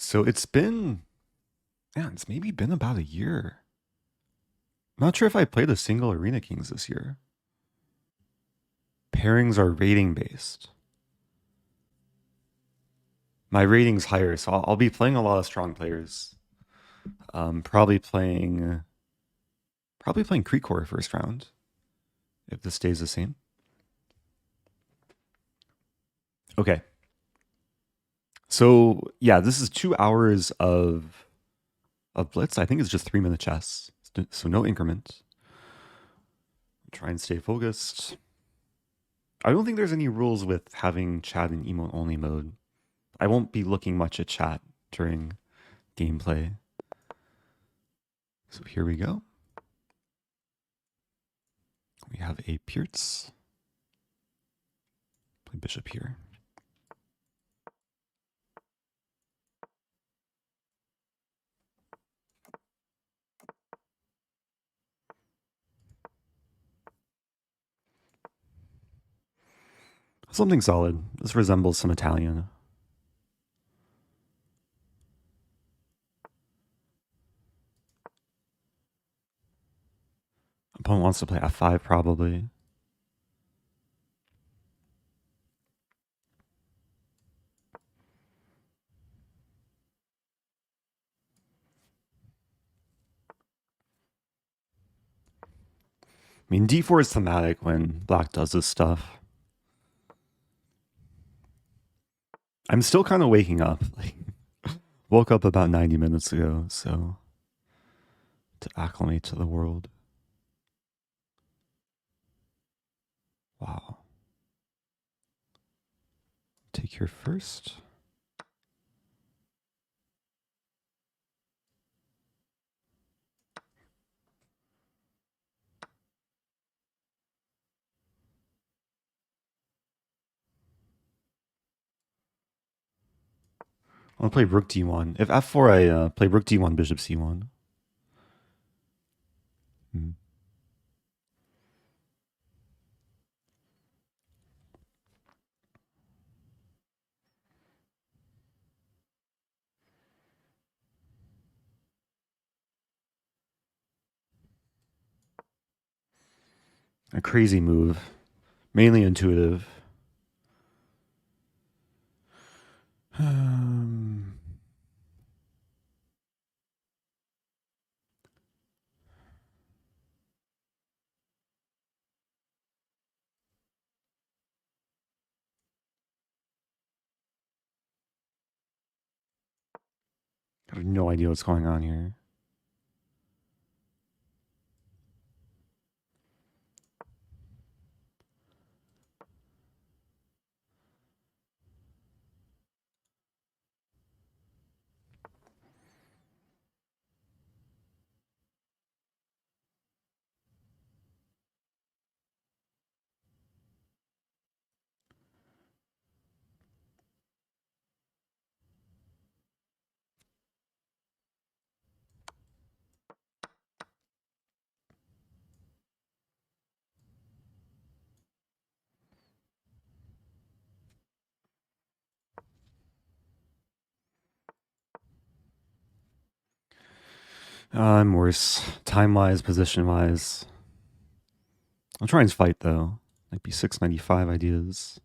So it's been, yeah, it's maybe been about a year. I'm not sure if I played a single Arena Kings this year. Pairings are rating based. My rating's higher, so I'll be playing a lot of strong players. Probably playing Creekcore first round if this stays the same. Okay. So yeah, this is 2 hours of blitz. I think it's just 3-minute chess, so no increment. Try and stay focused. I don't think there's any rules with having chat in emote only mode. I won't be looking much at chat during gameplay. So here we go. We have a Pirc. Play bishop here. Something solid. This resembles some Italian. Opponent wants to play f5 probably. I mean, d4 is thematic when black does this stuff. I'm still kind of waking up. Woke up about 90 minutes ago, so to acclimate to the world. Wow. Take here first. I want to play rook d1. If f4, I play rook d1, bishop c1. A crazy move. Mainly intuitive. I have no idea what's going on here. I'm worse. Time-wise, position-wise. I'll try and fight, though. Like b6, 95 ideas.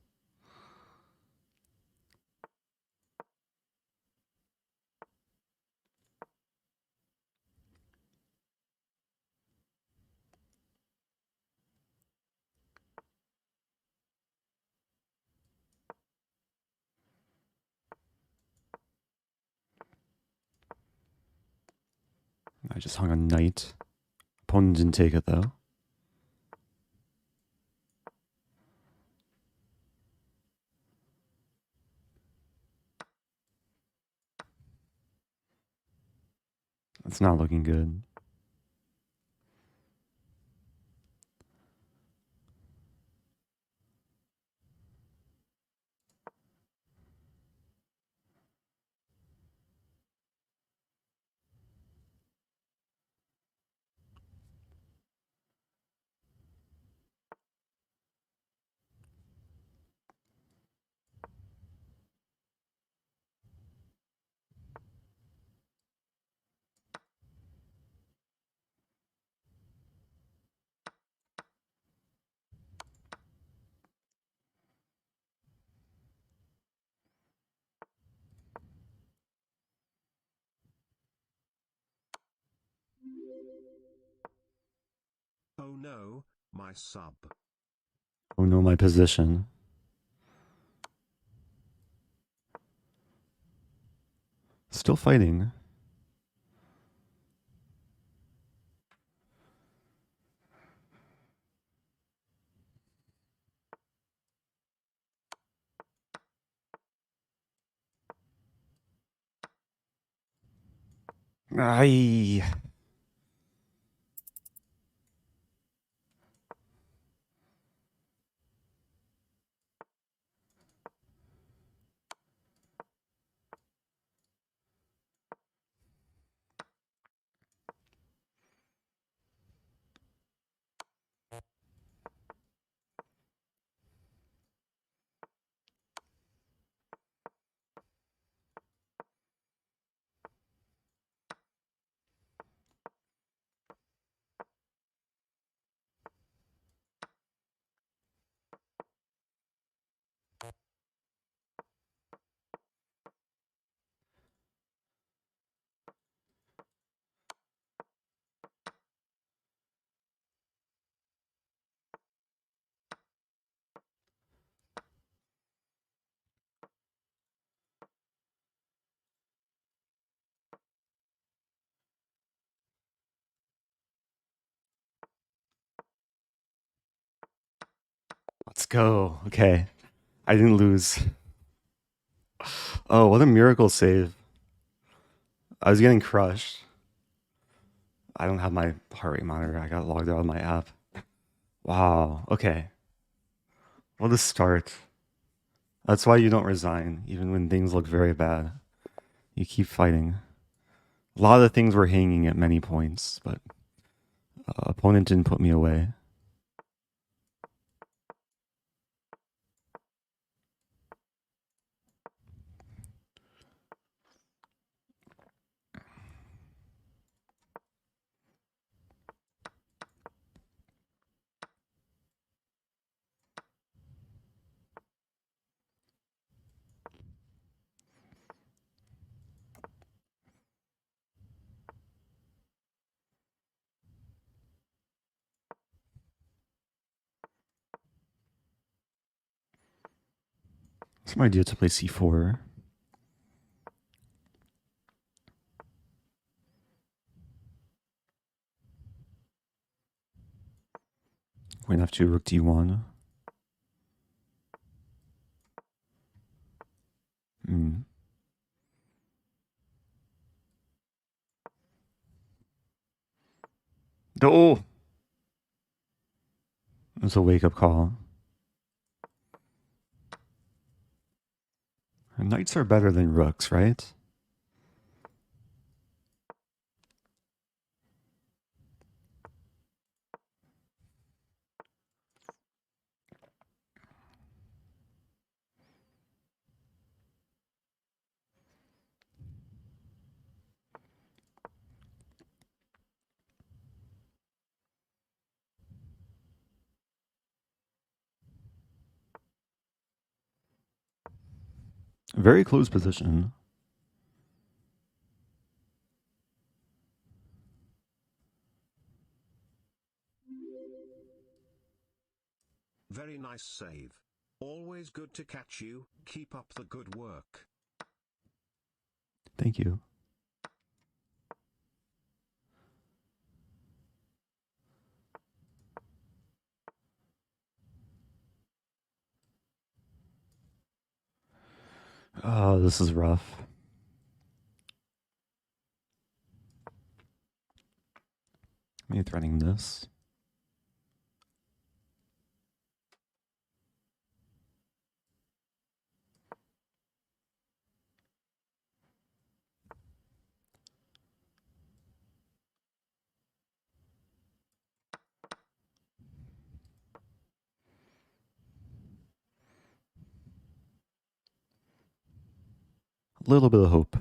I just hung a knight. Opponent didn't take it, though. It's not looking good. no, my sub. Oh no, my position. Still fighting. Ay. Let's go. Okay. I didn't lose. Oh, what a miracle save. I was getting crushed. I don't have my heart rate monitor. I got logged out of my app. Wow. Okay. What a start. That's why you don't resign, even when things look very bad. You keep fighting. A lot of things were hanging at many points, but opponent didn't put me away. Some idea to play c4. Queen f2, rook d1. Oh! It was a wake-up call. Knights are better than rooks, right? Very close position. Very nice save. Always good to catch you. Keep up the good work. Thank you. Oh, this is rough. Me threatening this. A little bit of hope.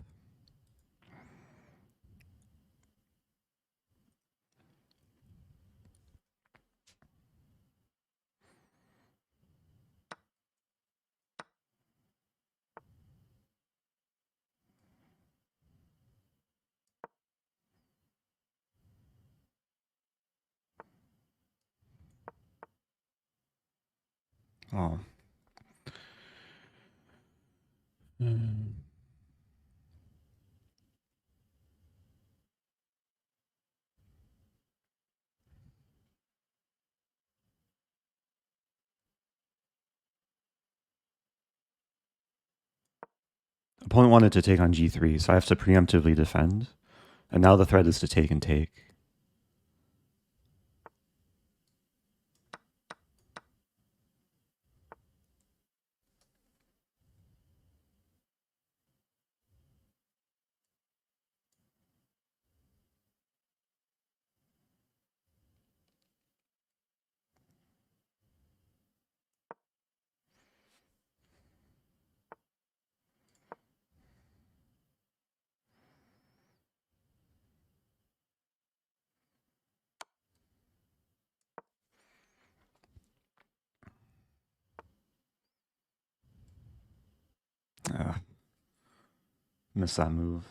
Oh. Opponent wanted to take on g3, so I have to preemptively defend. And now the threat is to take and take. Missed that move.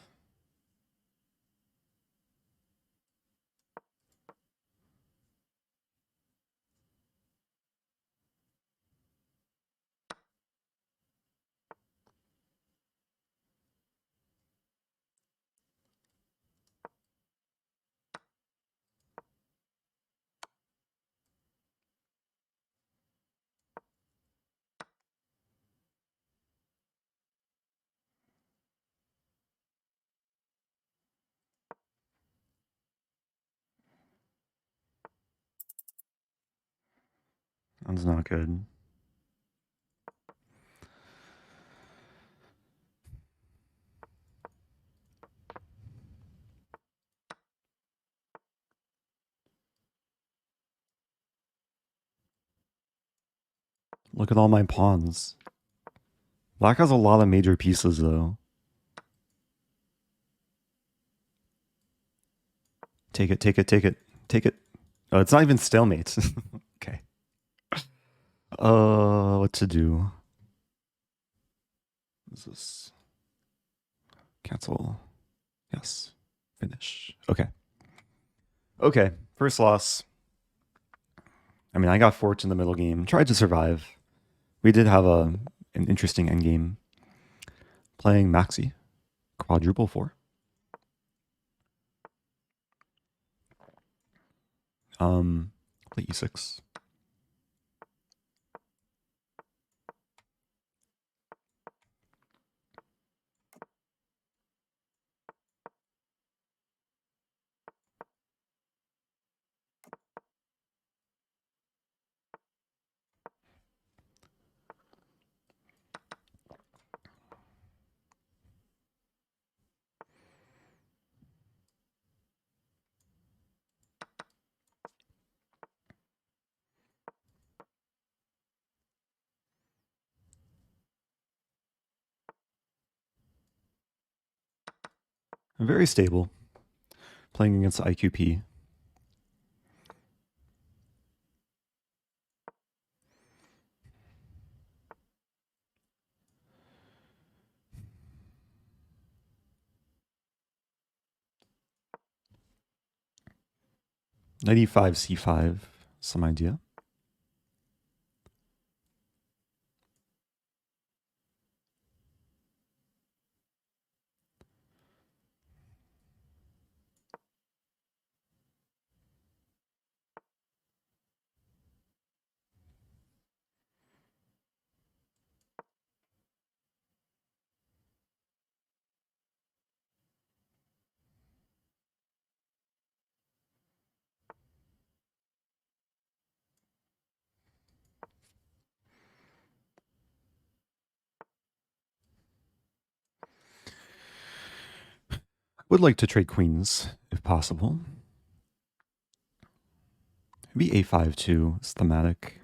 That's not good. Look at all my pawns. Black has a lot of major pieces, though. Take it, take it, take it, take it. Oh, it's not even stalemate. Okay. What to do? What is this? Cancel. Yes. Finish. Okay. Okay. First loss. I mean, I got forked in the middle game. Tried to survive. We did have an interesting endgame. Playing Maxi. Quadruple 4. Play e6. Very stable. Playing against IQP. Knight e5, c5. Some idea. Would like to trade queens, if possible. Maybe a5 too. It's thematic.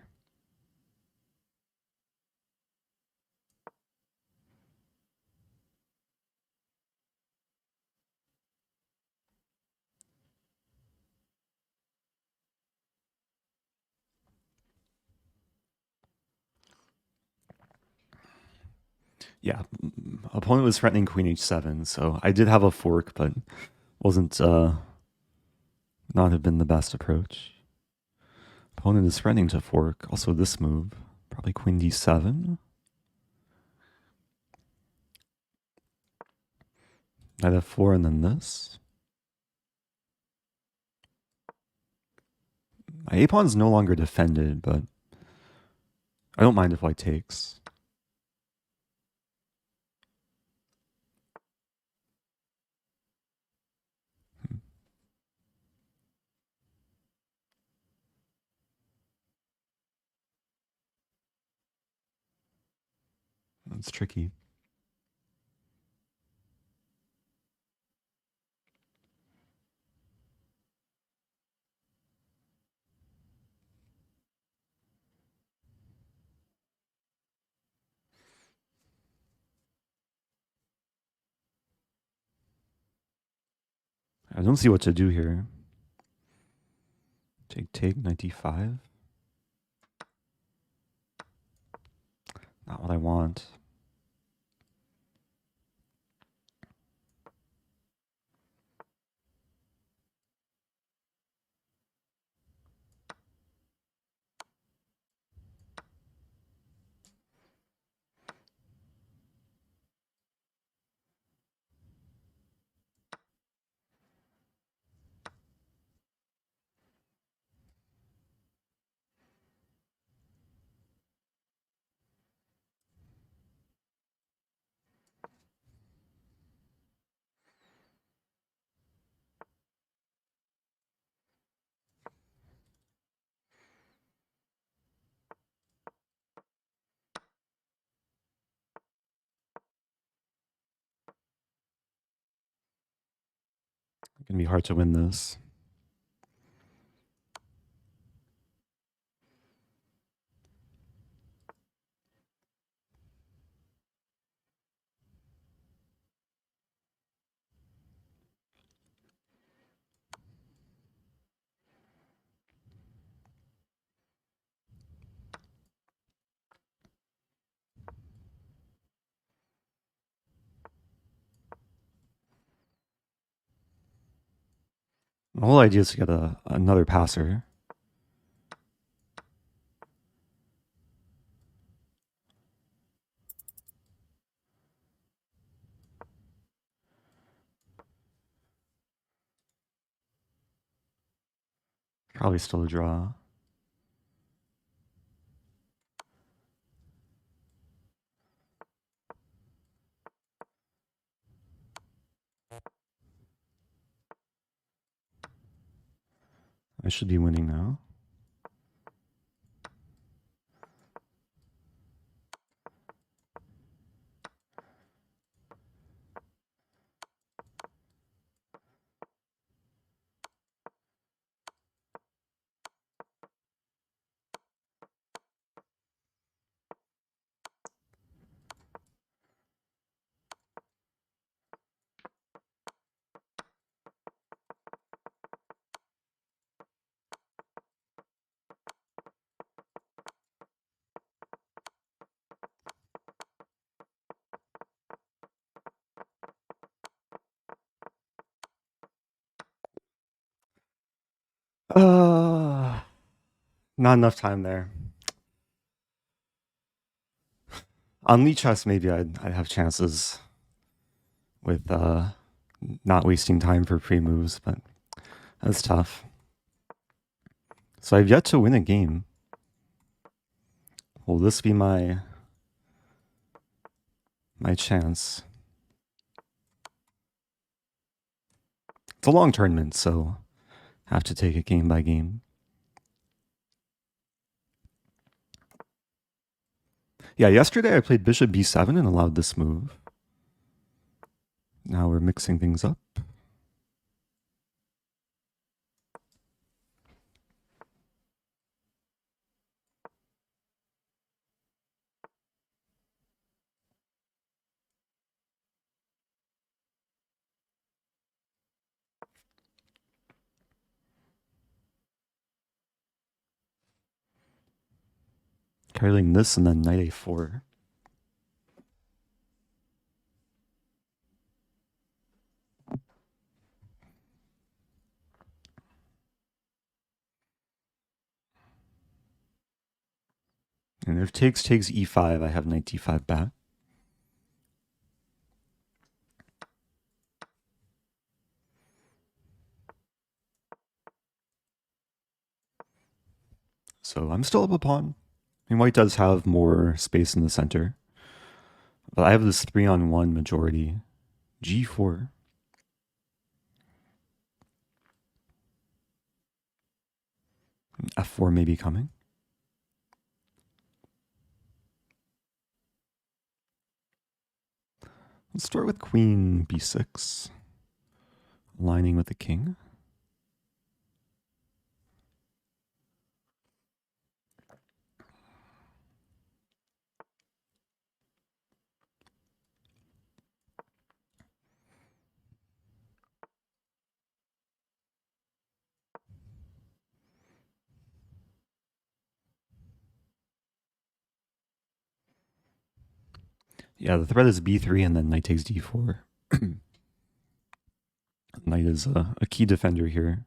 Yeah, opponent was threatening queen h7, so I did have a fork, but wasn't not have been the best approach. Opponent is threatening to fork. Also this move. Probably queen d7. Knight f4 and then this. My a-pawn's no longer defended, but I don't mind if white takes. That's tricky. I don't see what to do here. Take, knight d5. Not what I want. It's gonna be hard to win this. The whole idea is to get another passer. Probably still a draw. I should be winning now. Not enough time there. On Lee chess, maybe I'd have chances with not wasting time for pre-moves, but that's tough. So I've yet to win a game. Will this be my chance? It's a long tournament, so I have to take it game by game. Yeah, yesterday I played bishop b7 and allowed this move. Now we're mixing things up. Carrying this and then knight a4. And if takes e5, I have knight d5 back. So I'm still up a pawn. I mean, white does have more space in the center. But I have this 3-on-1 majority. g4. f4 may be coming. Let's start with queen b6. Aligning with the king. Yeah, the threat is b3 and then knight takes d4. Knight is a key defender here.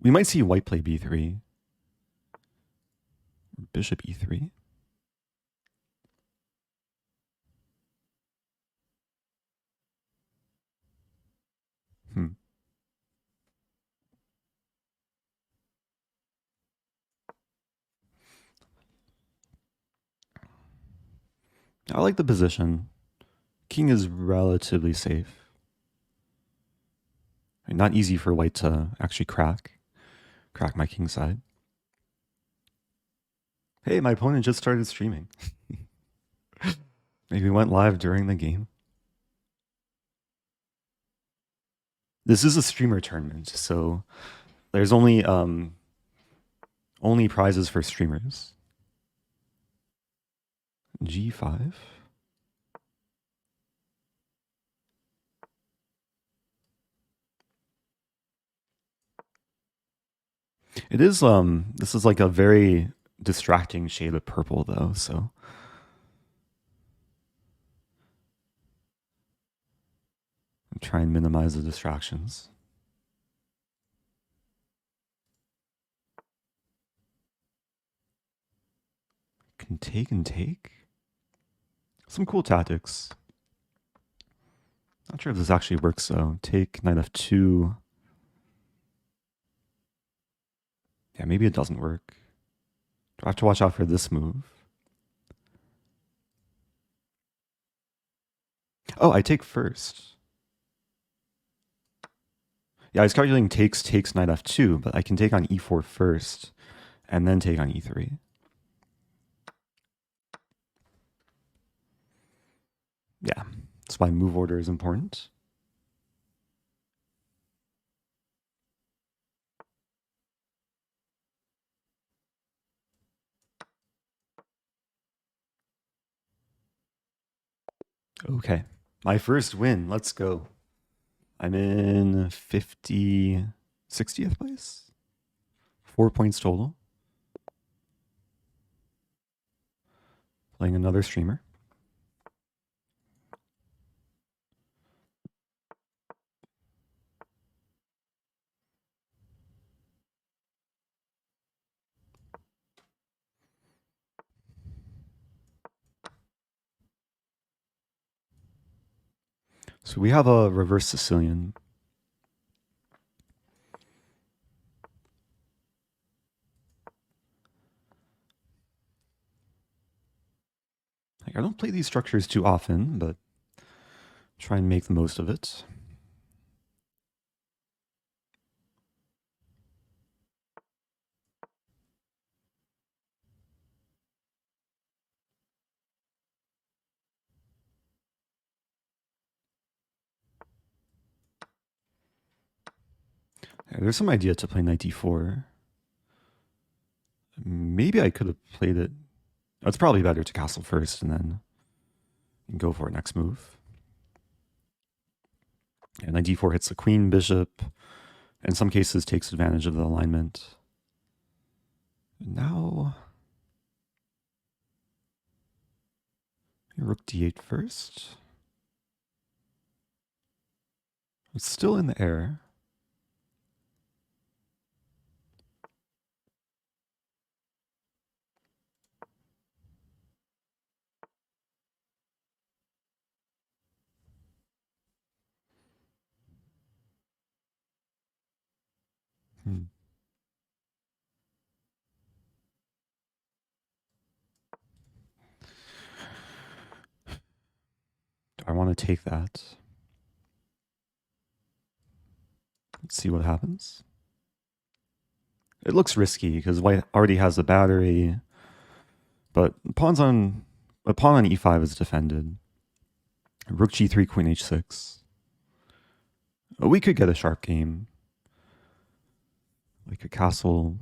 We might see white play b3. Bishop e3. I like the position. King is relatively safe. Not easy for white to actually crack my king side. Hey, my opponent just started streaming. Maybe went live during the game. This is a streamer tournament, so there's only prizes for streamers. g5. It is this is like a very distracting shade of purple though, so try and minimize the distractions. Can take and take. Some cool tactics. Not sure if this actually works though. Take knight f2. Yeah, maybe it doesn't work. Do I have to watch out for this move? Oh, I take first. Yeah, I was calculating takes knight f2, but I can take on e4 first, and then take on e3. Yeah, that's why move order is important. Okay, my first win. Let's go. I'm in 60th place. 4 points total. Playing another streamer. So we have a reverse Sicilian. I don't play these structures too often, but try and make the most of it. Yeah, there's some idea to play knight d4. Maybe I could have played it. It's probably better to castle first and then go for it next move. And knight d4 hits the queen, bishop. In some cases, takes advantage of the alignment. Now, rook d8 first. It's still in the air. Hmm. Do I want to take that? Let's see what happens. It looks risky because white already has the battery, but a pawn on e5 is defended. Rook g3, queen h6. We could get a sharp game, like a castle.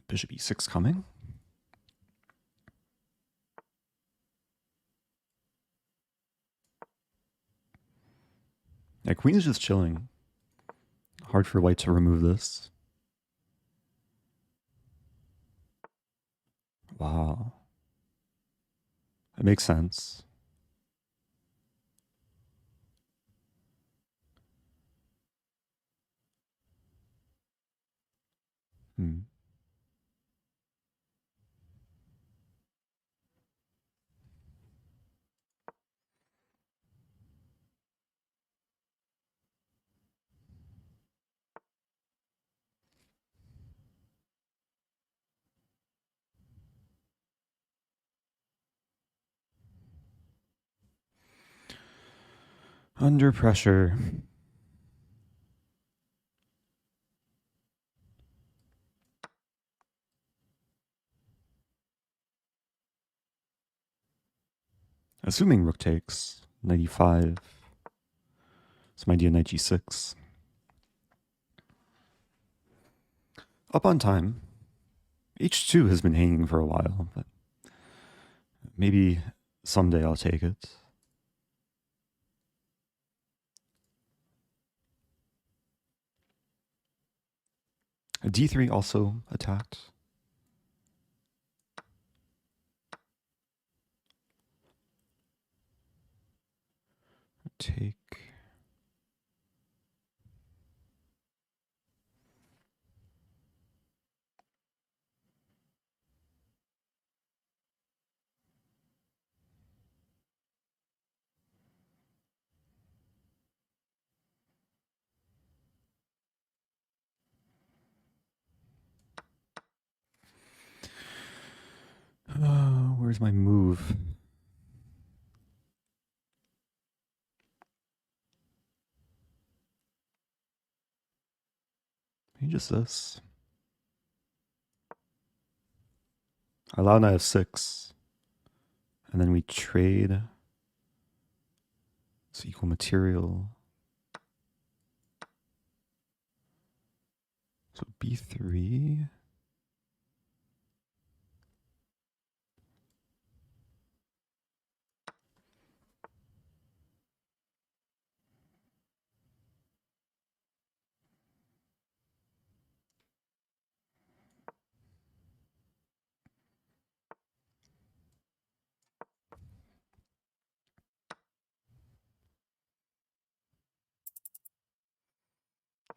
Bishop e6 coming. Yeah, queen is just chilling. Hard for white to remove this. Wow. That makes sense. Hmm. Under pressure. Assuming rook takes. 95. It's my idea, knight g6. Up on time. h2 has been hanging for a while, but maybe someday I'll take it. d3 also attacked. Take. Where's my move? Maybe just this. I allow knight f6. And then we trade. It's equal material. So b3.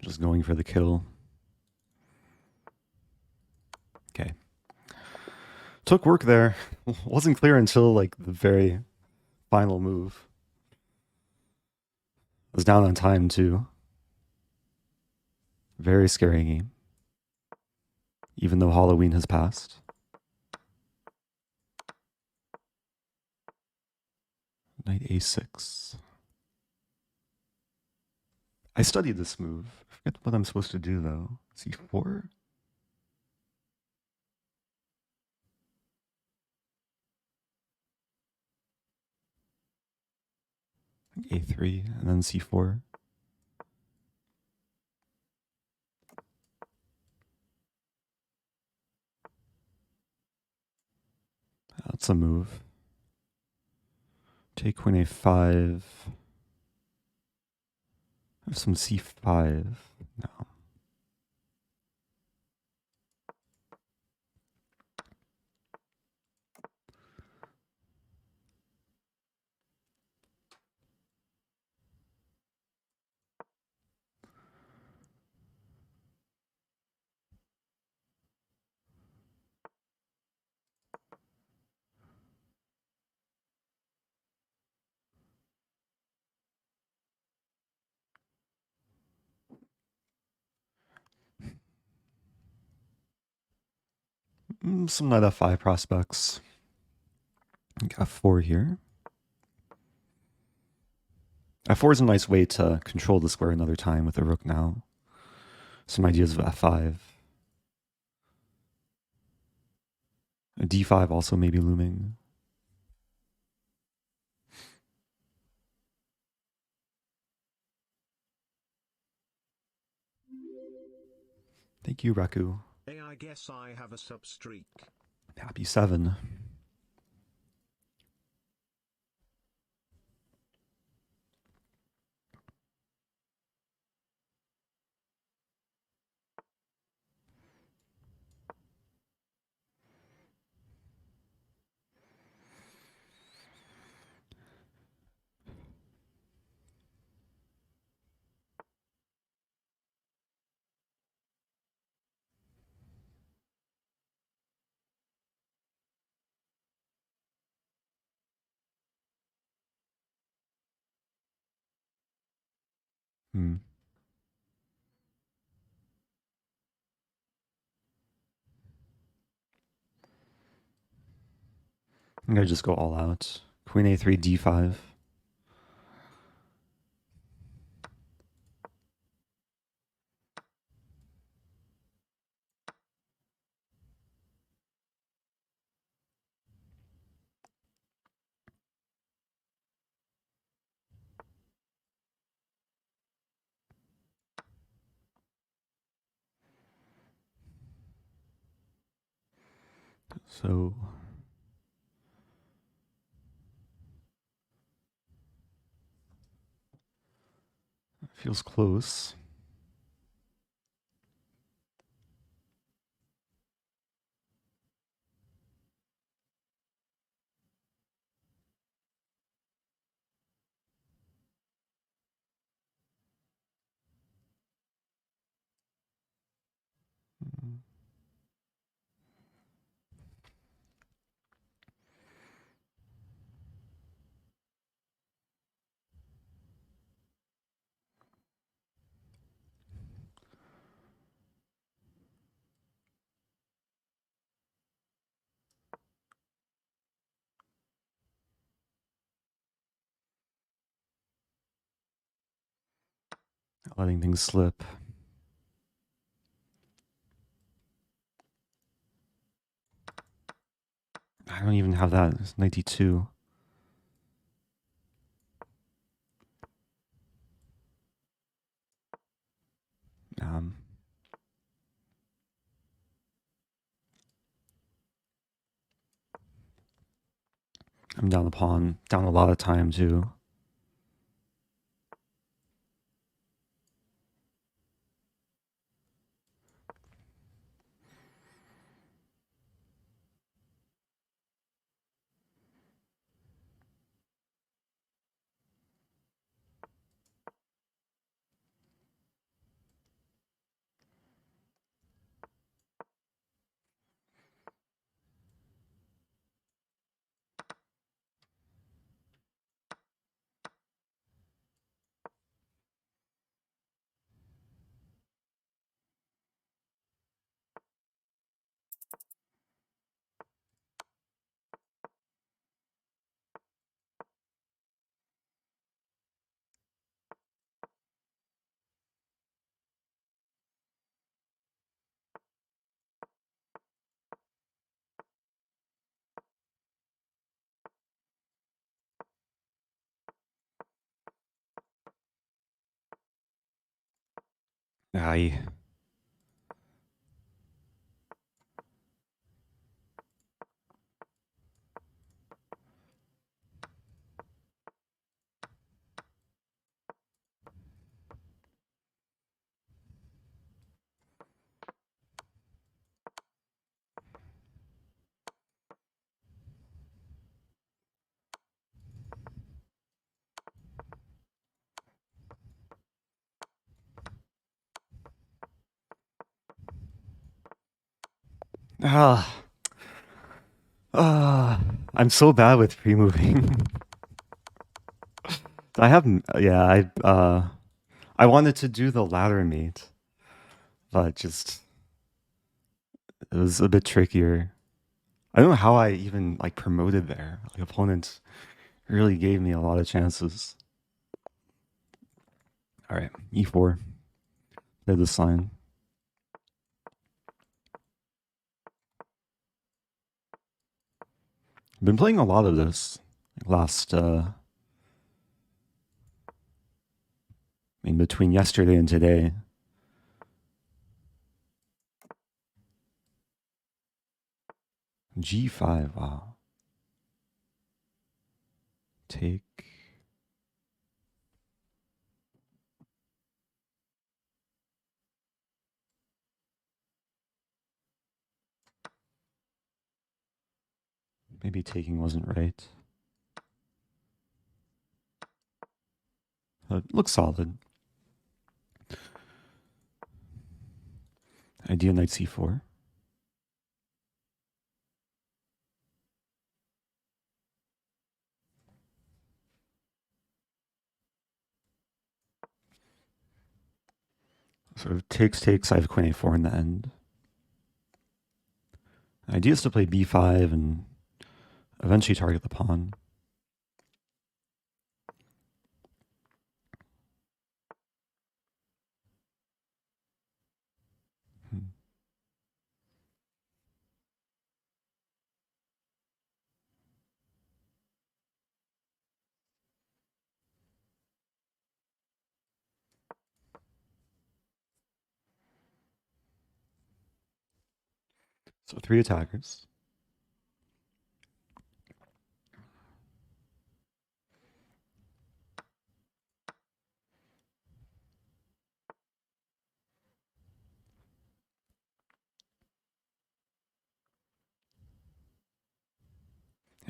Just going for the kill. Okay. Took work there. Wasn't clear until like the very final move. Was down on time too. Very scary game. Even though Halloween has passed. Knight a6. I studied this move. I forget what I'm supposed to do though. c4? a3 and then c4. That's a move. Take queen a5. Have some c5. No. Some knight f5 prospects. F4 here. F4 is a nice way to control the square another time with the rook now. Some ideas of f5. A d5 also may be looming. Thank you, Raku. Hey, I guess I have a sub-streak. Happy 7. I'm going to just go all out. Queen a3, d5. So feels close. Letting things slip. I don't even have that. It's 92. I'm down the pawn. Down a lot of time, too. Aye. I'm so bad with pre-moving. I have, yeah, I wanted to do the ladder mate, but just, it was a bit trickier. I don't know how I even like promoted there. Like opponents really gave me a lot of chances. All right, e4. Play this line. I've been playing a lot of this last, between yesterday and today. G5, wow. Take. Maybe taking wasn't right. It looks solid. Idea knight c4. Sort of takes, I have queen a4 in the end. The idea is to play b5 and eventually target the pawn. So 3 attackers.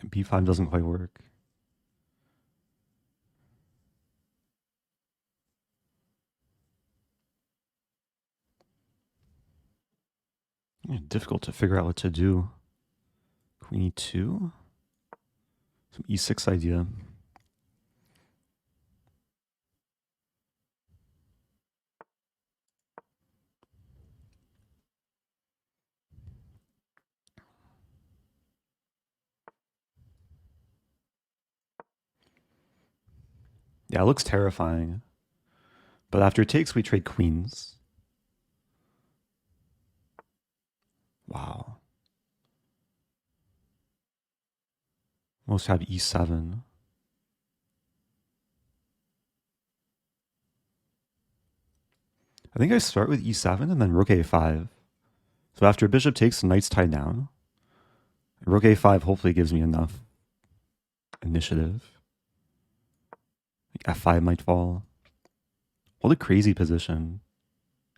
And b5 doesn't quite work. Difficult to figure out what to do. Queen e2. Some e6 idea. Yeah, it looks terrifying. But after takes, we trade queens. Wow. Most have e7. I think I start with e7 and then rook a5. So after bishop takes, the knight's tied down. Rook a5 hopefully gives me enough initiative. Like f5 might fall. What a crazy position.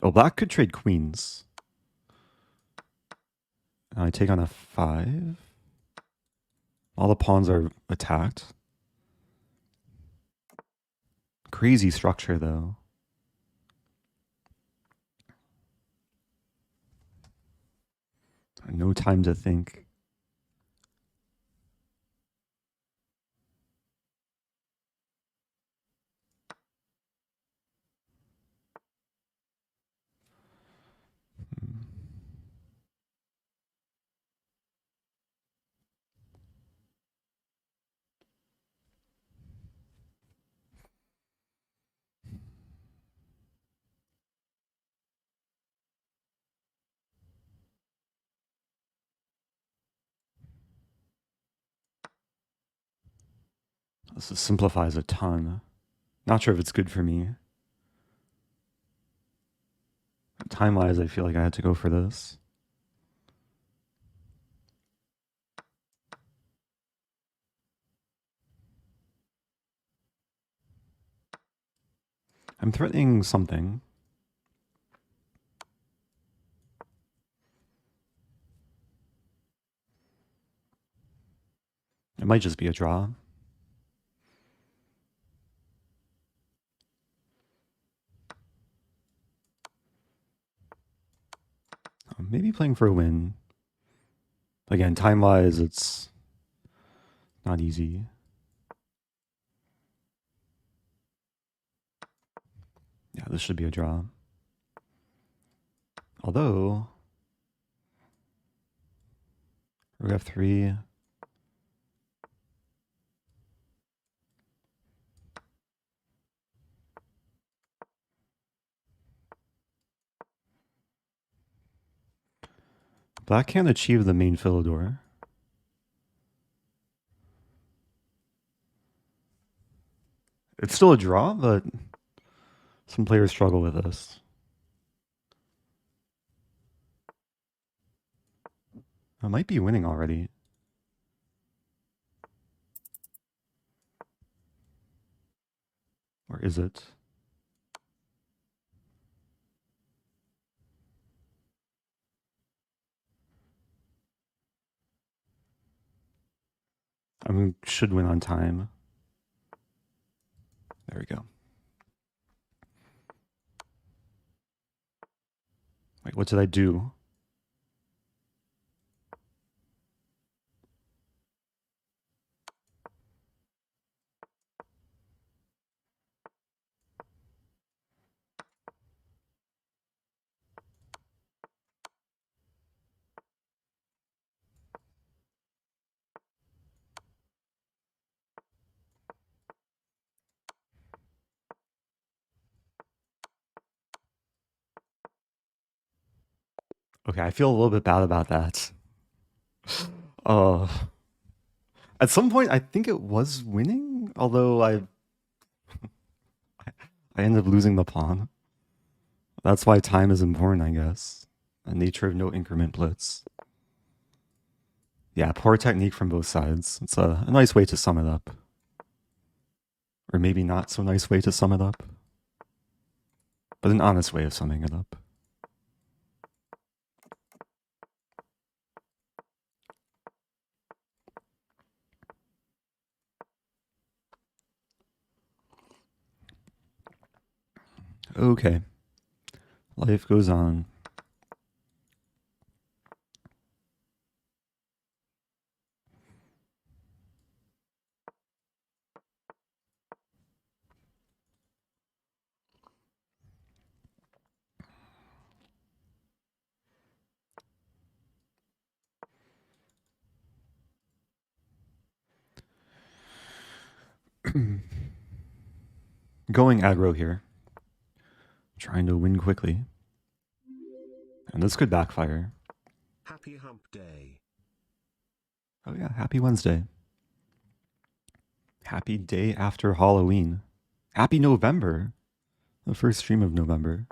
Oh, black could trade queens. And I take on f5. All the pawns are attacked. Crazy structure, though. No time to think. This simplifies a ton. Not sure if it's good for me. Time-wise, I feel like I had to go for this. I'm threatening something. It might just be a draw. Maybe playing for a win. Again, time-wise, it's not easy. Yeah, this should be a draw. Although, Rook f3. Black can't achieve the main Philidor. It's still a draw, but some players struggle with this. I might be winning already. Or is it? I should win on time. There we go. Wait, what did I do? Okay, I feel a little bit bad about that. At some point, I think it was winning, although I ended up losing the pawn. That's why time is important, I guess. The nature of no increment blitz. Yeah, poor technique from both sides. It's a nice way to sum it up. Or maybe not so nice way to sum it up. But an honest way of summing it up. Okay. Life goes on. Going aggro here. Trying to win quickly. And this could backfire. Happy hump day. Oh yeah, happy Wednesday. Happy day after Halloween. Happy November. The first stream of November.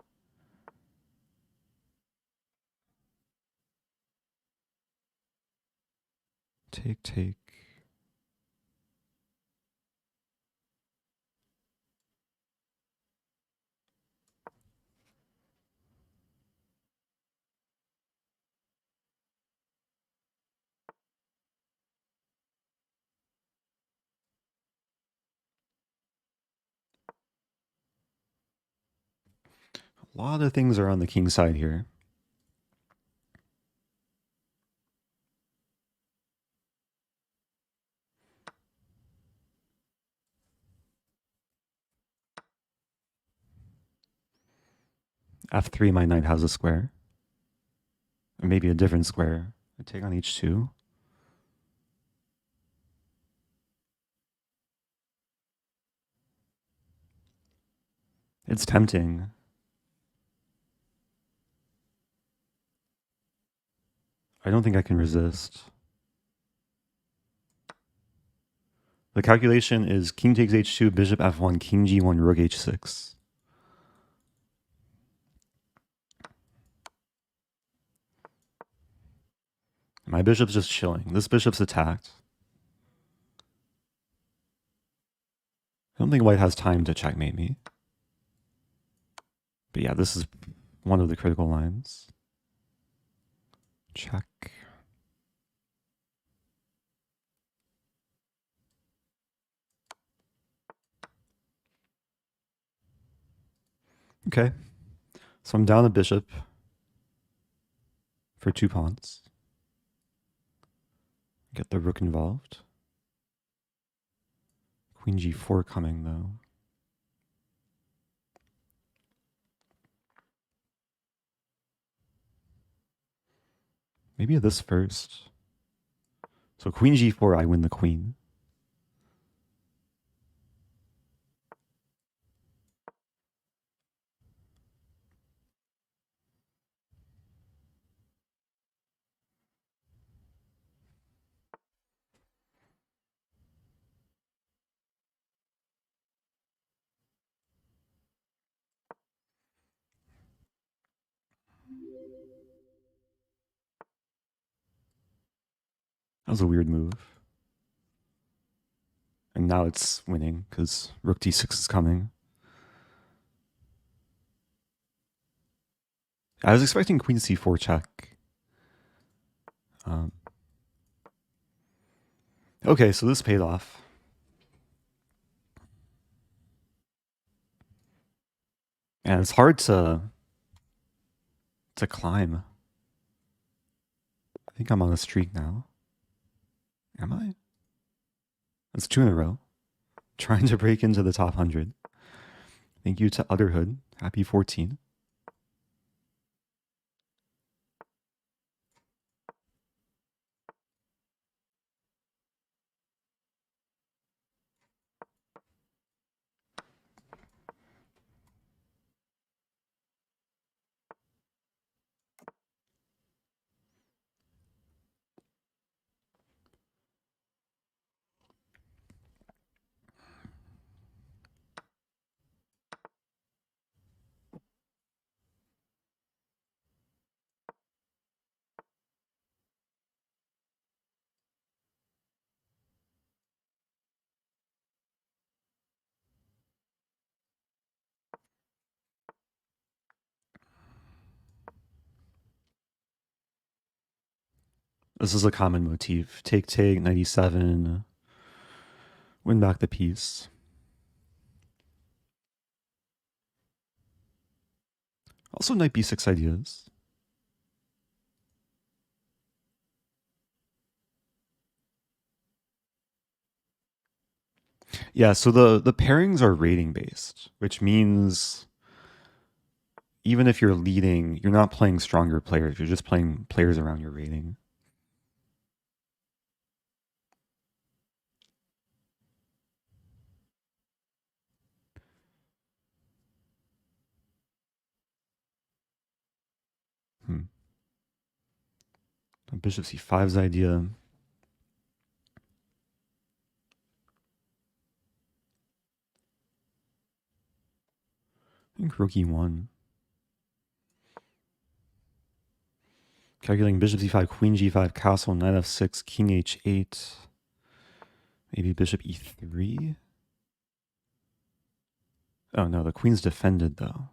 Take. A lot of things are on the king side here. F3, my knight has a square. Or maybe a different square. I take on H2. It's tempting. I don't think I can resist. The calculation is king takes H2, bishop F1, king G1, rook H6. My bishop's just chilling. This bishop's attacked. I don't think white has time to checkmate me. But yeah, this is one of the critical lines. Check. Okay. So I'm down a bishop for 2 pawns. Get the rook involved. Queen G4 coming though. Maybe this first. So queen g4, I win the queen. That was a weird move. And now it's winning because rook d6 is coming. I was expecting queen c4 check. Okay, so this paid off. And it's hard to climb. I think I'm on a streak now. Am I? That's 2 in a row. Trying to break into the top 100. Thank you to Utterhood. Happy 14. This is a common motif. Take, take, 97. Win back the piece. Also knight b6 ideas. Yeah, so the pairings are rating based, which means even if you're leading, you're not playing stronger players. You're just playing players around your rating. Bishop c5's idea. I think rook e1. Calculating bishop c5, queen g5, castle, knight f6, king h8. Maybe bishop e3. Oh no, the queen's defended though.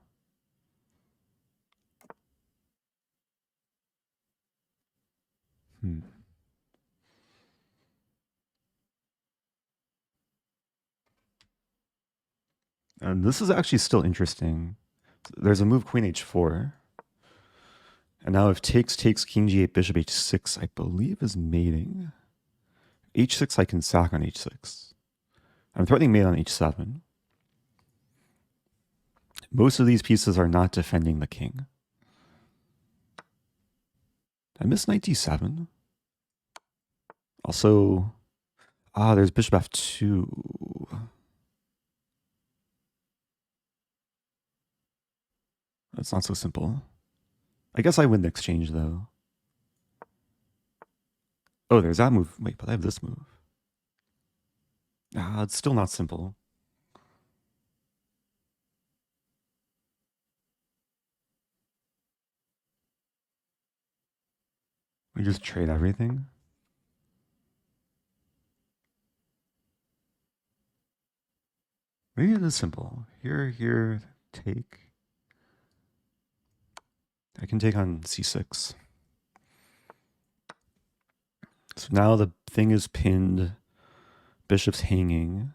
And this is actually still interesting. There's a move queen h4. And now if takes, king g8, bishop h6, I believe is mating. h6 I can sack on h6. I'm threatening mate on h7. Most of these pieces are not defending the king. I missed knight d7. Also, there's bishop f2. That's not so simple. I guess I win the exchange, though. Oh, there's that move. Wait, but I have this move. It's still not simple. We just trade everything? Maybe it is simple. Here, take. I can take on c6. So now the thing is pinned. Bishop's hanging.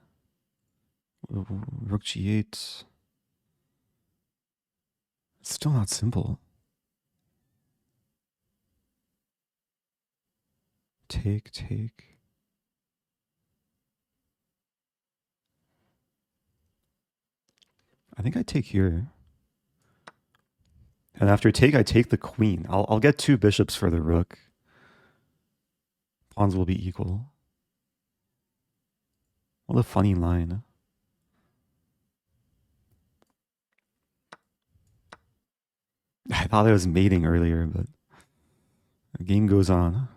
Rook g8. It's still not simple. Take. I think I take here. And after take, I take the queen. I'll get 2 bishops for the rook. Pawns will be equal. What a funny line. I thought I was mating earlier, but the game goes on.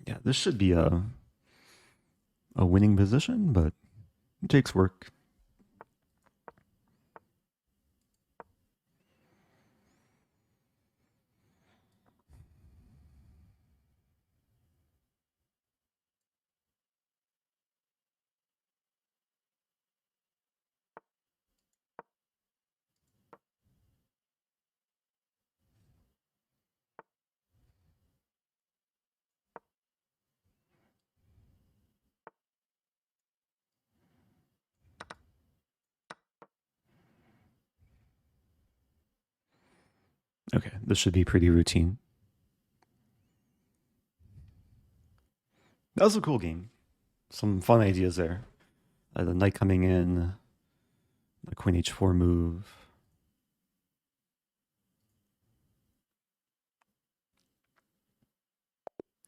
Yeah, this should be a winning position, but it takes work. Okay, this should be pretty routine. That was a cool game. Some fun ideas there. The knight coming in, the queen h4 move.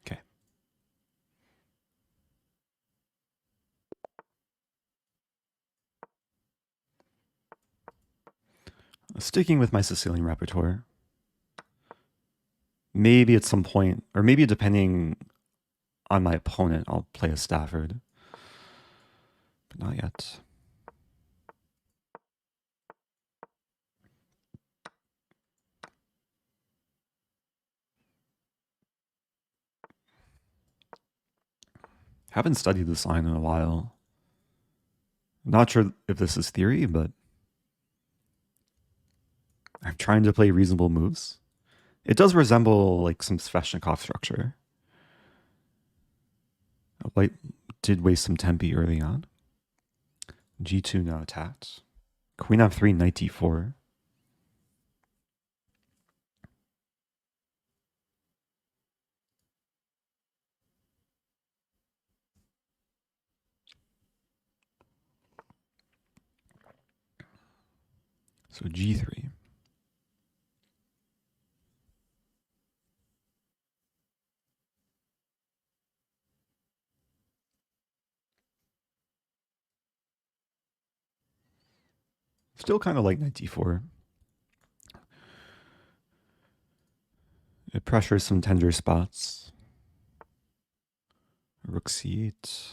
Okay. Sticking with my Sicilian repertoire. Maybe at some point, or maybe depending on my opponent, I'll play a Stafford. But not yet. Haven't studied this line in a while. Not sure if this is theory, but I'm trying to play reasonable moves. It does resemble like some Sveshnikov structure. White did waste some tempi early on. G2 now attacked. Queen f3, knight d4. So g3. Still kind of like knight d4. It pressures some tender spots. Rook c8.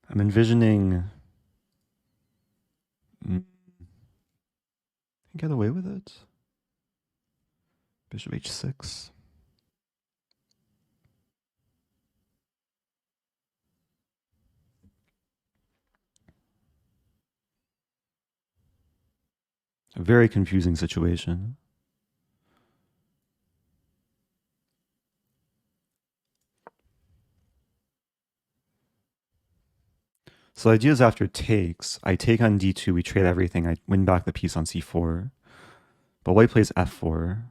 I'm envisioning... Can get away with it. Bishop h6. A very confusing situation. So the idea is after takes, I take on d2, we trade everything, I win back the piece on c4. But white plays f4.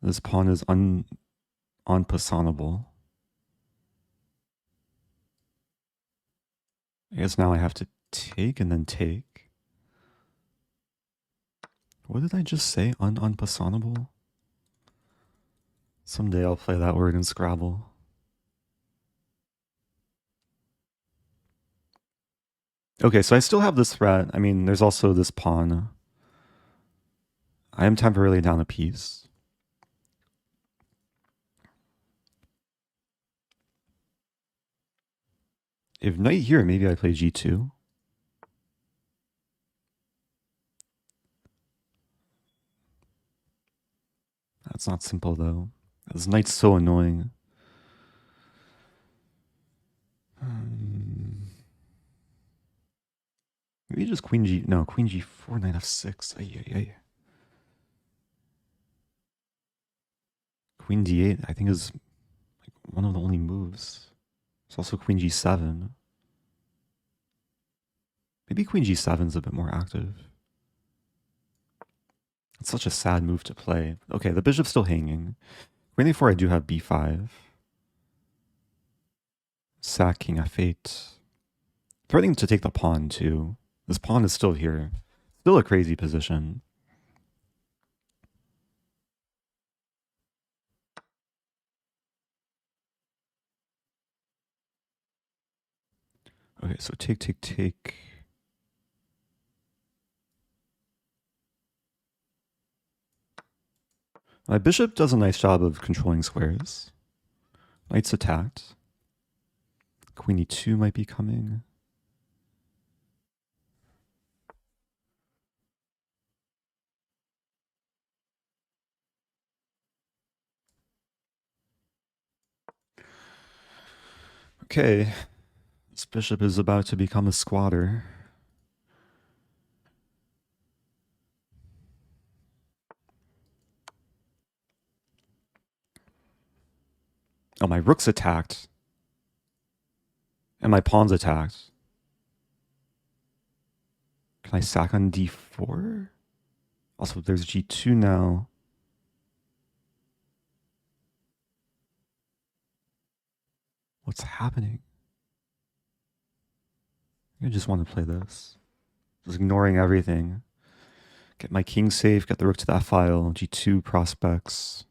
This pawn is unpassable. I guess now I have to take and then take. What did I just say? Unpassable? Someday I'll play that word in Scrabble. Okay, so I still have this threat. I mean, there's also this pawn. I am temporarily down a piece. If knight here, maybe I play g2. That's not simple, though. This knight's so annoying. Maybe just queen g... No, queen g4, knight f6. Ay. Queen d8, I think, is like one of the only moves. It's also queen g7. Maybe queen g7 is a bit more active. It's such a sad move to play. Okay, the bishop's still hanging. Queen a4, I do have b5. Sack king f8. Threatening to take the pawn too. This pawn is still here. Still a crazy position. Okay, so take, take, take. My bishop does a nice job of controlling squares. Knight's attacked. Queen e2 might be coming. Okay, this bishop is about to become a squatter. Oh, my rook's attacked. And my pawn's attacked. Can I sack on d4? Also, there's g2 now. What's happening? I just want to play this. Just ignoring everything. Get my king safe, get the rook to that file. g2 prospects.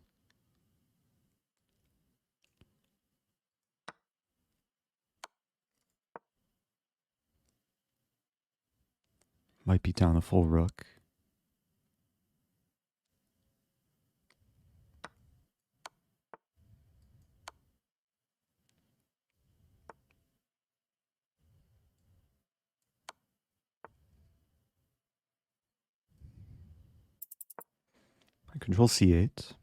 Might be down a full rook. I control c8.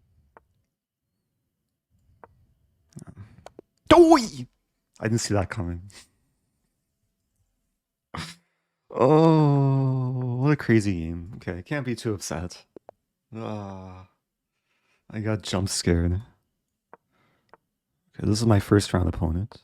Oh! I didn't see that coming. Oh, what a crazy game. Okay, I can't be too upset. I got jump scared. Okay, this is my first round opponent.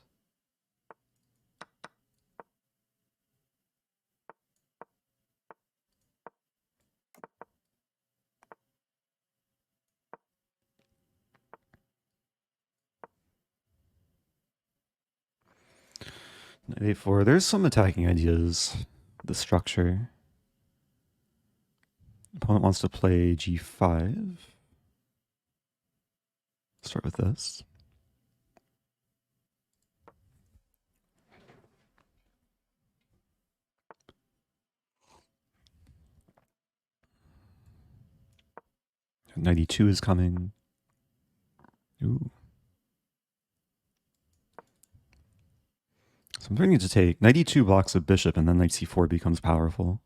Knight a4. There's some attacking ideas. The structure. Opponent wants to play g5. Start with this. Knight e2 is coming. Ooh. So I'm thinking to take knight e2 blocks a bishop, and then knight c4 becomes powerful.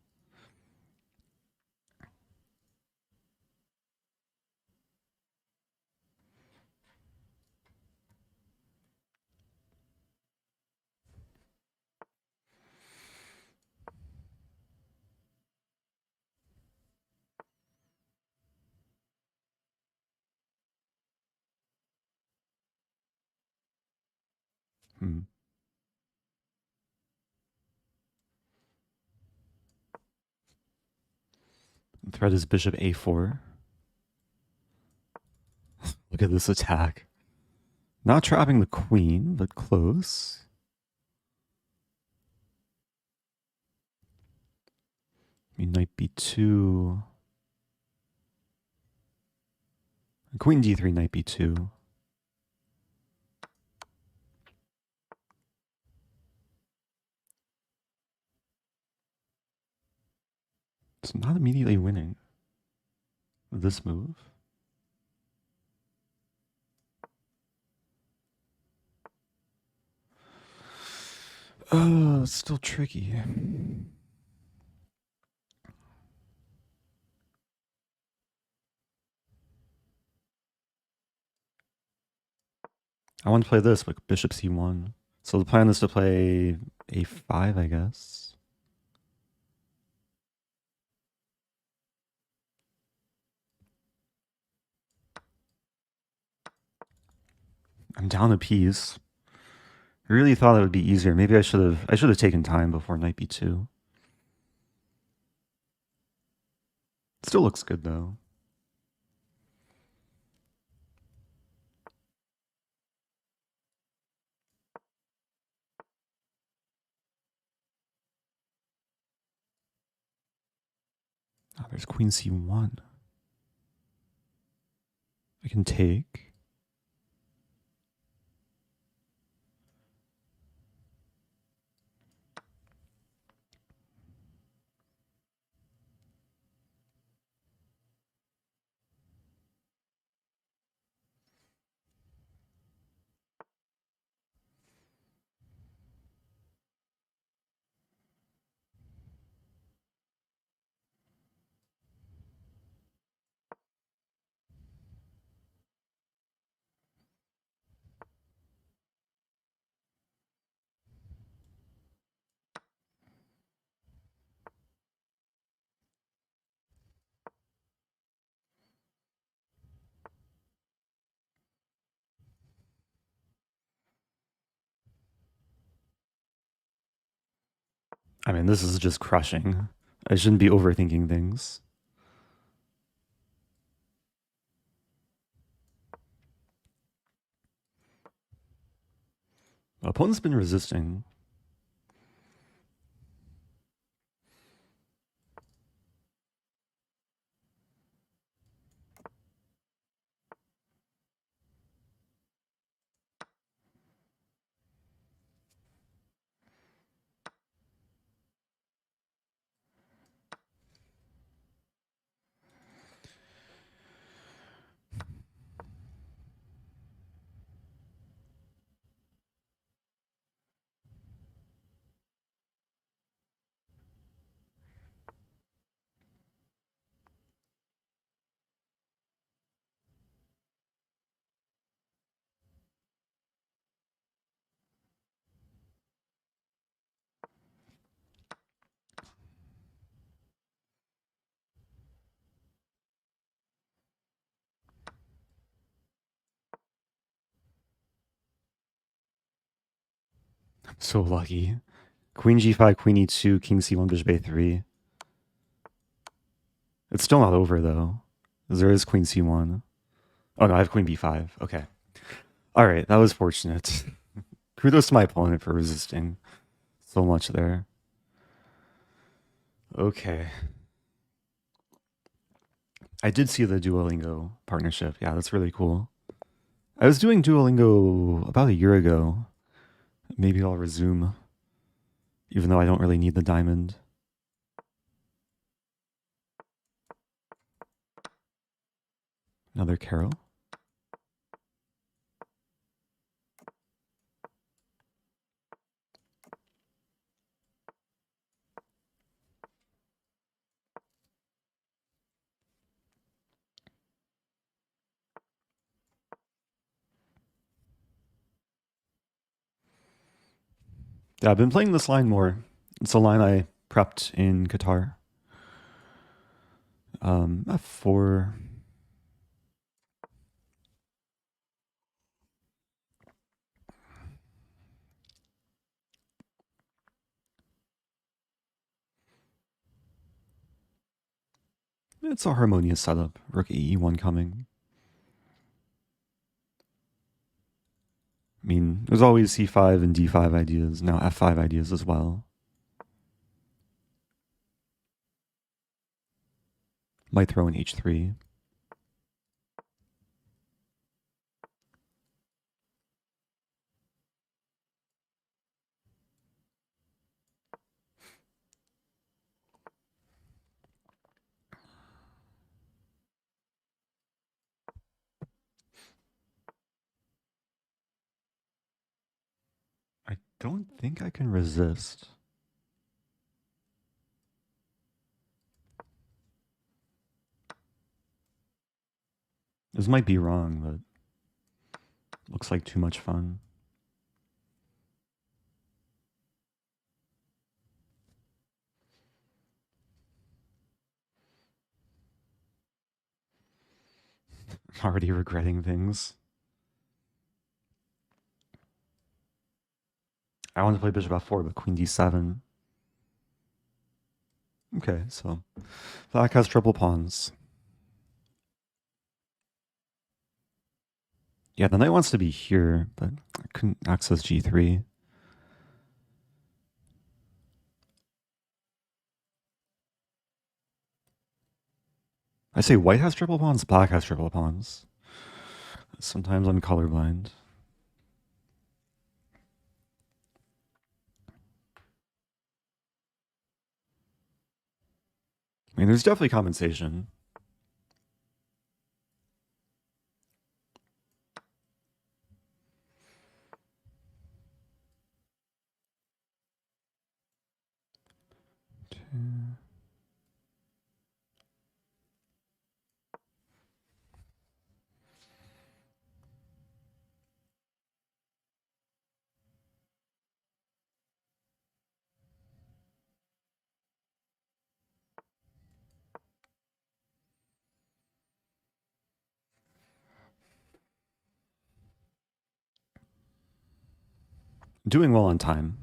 Threat is bishop a4. Look at this attack. Not trapping the queen, but close. I mean, knight b2. Queen d3, knight b2. It's not immediately winning with this move. Oh, it's still tricky. I want to play this, like bishop c1. So the plan is to play a5, I guess. I'm down a piece. I really thought it would be easier. Maybe I should have taken time before knight b2. Still looks good though. Oh, there's queen c1. I can take. I mean, this is just crushing. I shouldn't be overthinking things. My opponent's been resisting. I'm so lucky. Queen g5, queen e2, king c1, bishop a3. It's still not over, though. There is queen c1. Oh, no, I have queen b5. Okay. All right, that was fortunate. Kudos to my opponent for resisting so much there. Okay. I did see the Duolingo partnership. Yeah, that's really cool. I was doing Duolingo about a year ago. Maybe I'll resume, even though I don't really need the diamond. Another Caro. Yeah, I've been playing this line more. It's a line I prepped in Qatar. F4. It's a harmonious setup. Rook e1 coming. I mean, there's always c5 and d5 ideas. Now f5 ideas as well. Might throw in h3. I don't think I can resist. This might be wrong, but looks like too much fun. I'm already regretting things. I want to play bishop f4, but queen d7. Okay, so black has triple pawns. Yeah, the knight wants to be here, but I couldn't access g3. I say white has triple pawns, black has triple pawns. Sometimes I'm colorblind. I mean, there's definitely compensation. Doing well on time.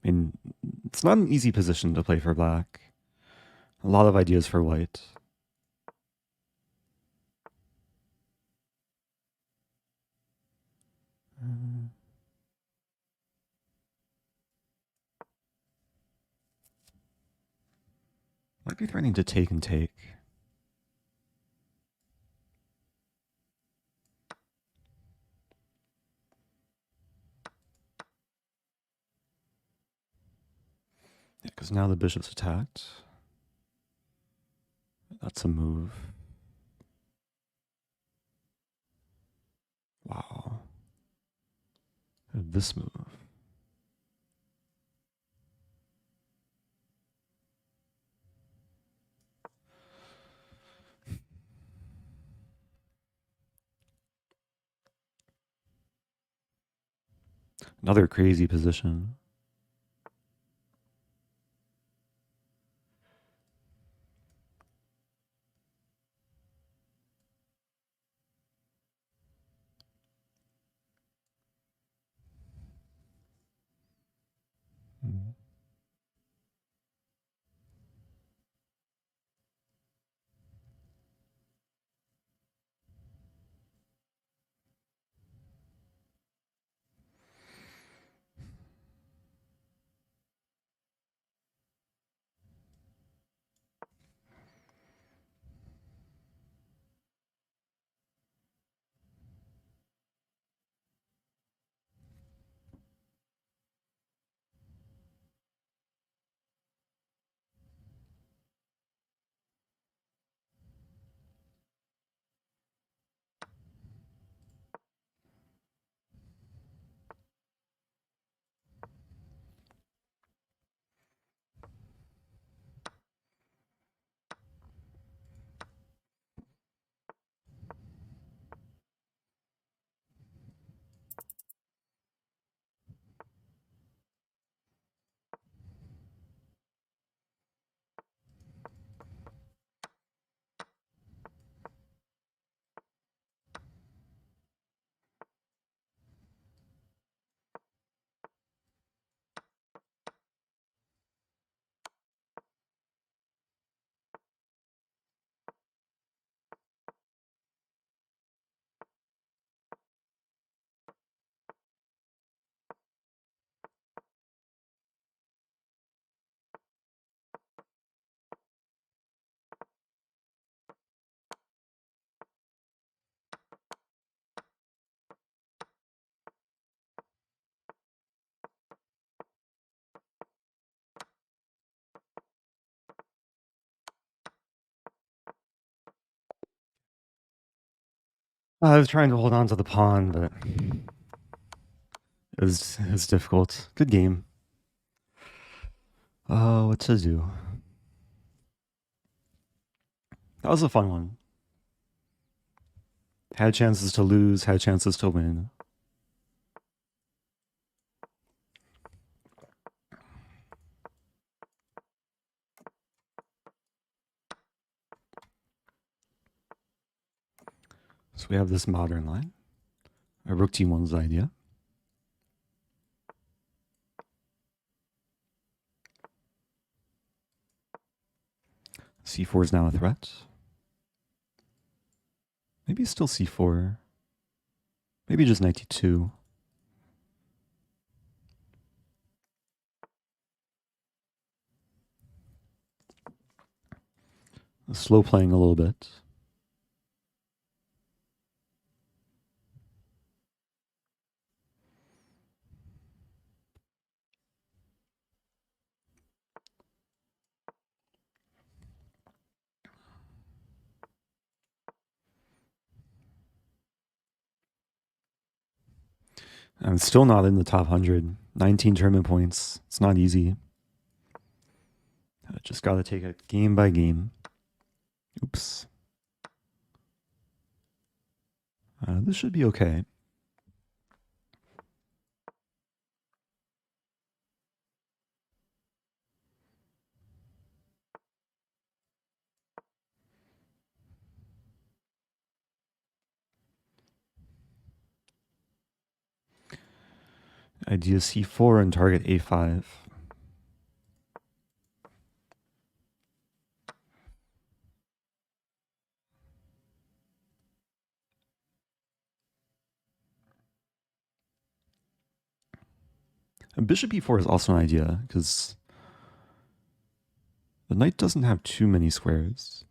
I mean, it's not an easy position to play for black. A lot of ideas for white. Might be threatening to take and take. Yeah, because now the bishop's attacked. That's a move. Wow. This move. Another crazy position. Mm. I was trying to hold on to the pawn, but it was difficult. Good game. What to do? That was a fun one. Had chances to lose, had chances to win. So we have this modern line. A rook t1's idea. C4 is now a threat. Maybe still c4. Maybe just knight d2. Slow playing a little bit. I'm still not in the top 100. 19 tournament points. It's not easy. I just got to take it game by game. Oops. This should be okay. Idea C4 and target A5. And bishop E4 is also an idea because the knight doesn't have too many squares.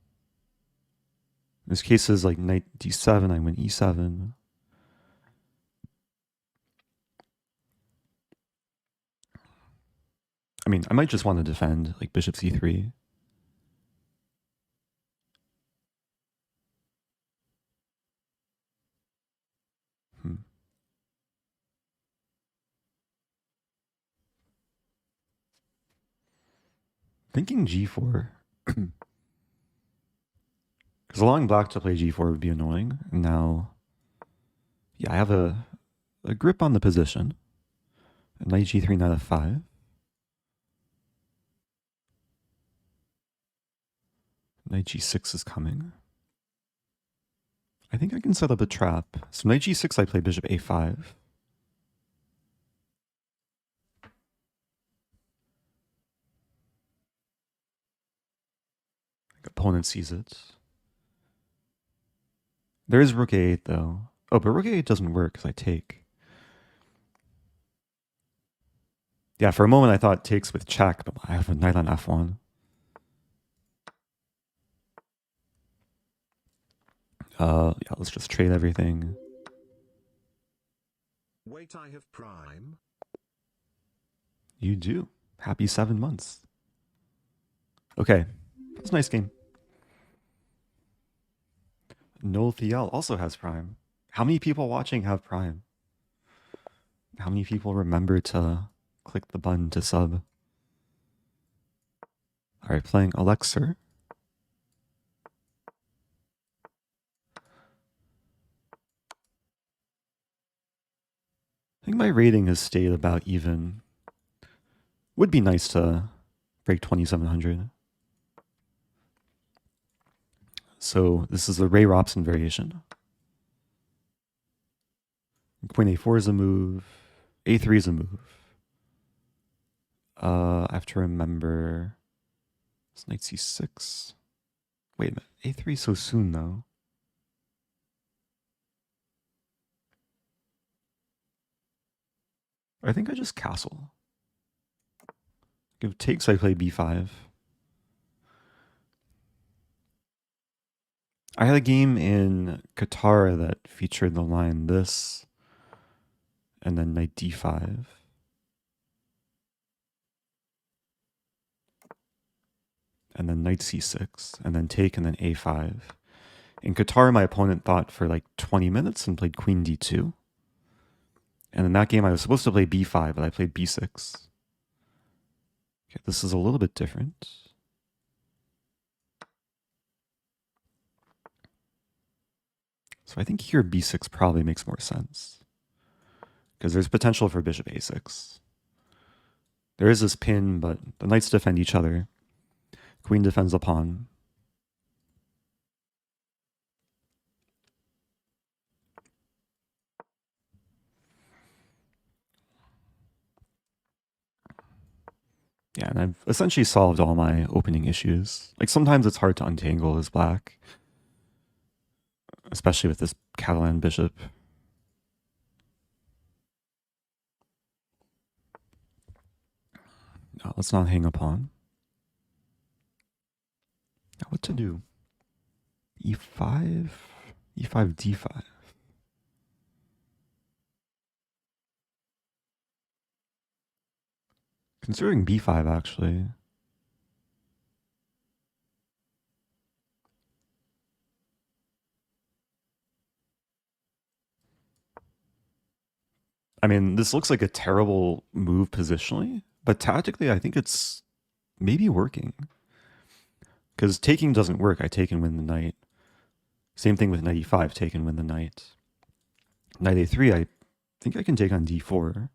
There's cases like knight D7, I win E7. I mean, I might just want to defend like bishop C3. Thinking G4. Because allowing black to play G4 would be annoying. And now, yeah, I have a grip on the position. Knight G3, knight F5. Knight G6 is coming. I think I can set up a trap. So knight G6, I play bishop A5. Opponent sees it. There is rook A8 though. Oh, but rook A8 doesn't work because I take. Yeah, for a moment I thought takes with check, but I have a knight on F1. Yeah, let's just trade everything. Wait, I have prime. You do. Happy 7 months. Okay, that's a nice game. Noel Thiel also has Prime. How many people watching have Prime? How many people remember to click the button to sub? All right, playing Elixir. I think my rating has stayed about even. Would be nice to break 2,700. So this is the Ray Robson variation. Queen A4 is a move. A3 is a move. I have to remember. It's knight C6. Wait a minute. A3 so soon though. I think I just castle. If takes, I play B5. I had a game in Qatar that featured the line this, and then knight D5. And then knight C6, and then take, and then A5. In Qatar, my opponent thought for like 20 minutes and played queen D2. And in that game, I was supposed to play B5, but I played B6. Okay, this is a little bit different. So I think here B6 probably makes more sense. Because there's potential for bishop A6. There is this pin, but the knights defend each other. Queen defends the pawn. Yeah, and I've essentially solved all my opening issues. Like sometimes it's hard to untangle as black, especially with this Catalan bishop. No, let's not hang a pawn. What to do? E5, E5, D5. Considering B5 actually. I mean, this looks like a terrible move positionally, but tactically I think it's maybe working. Because taking doesn't work, I take and win the knight. Same thing with knight e5, take and win the knight. Knight a3, I think I can take on d4.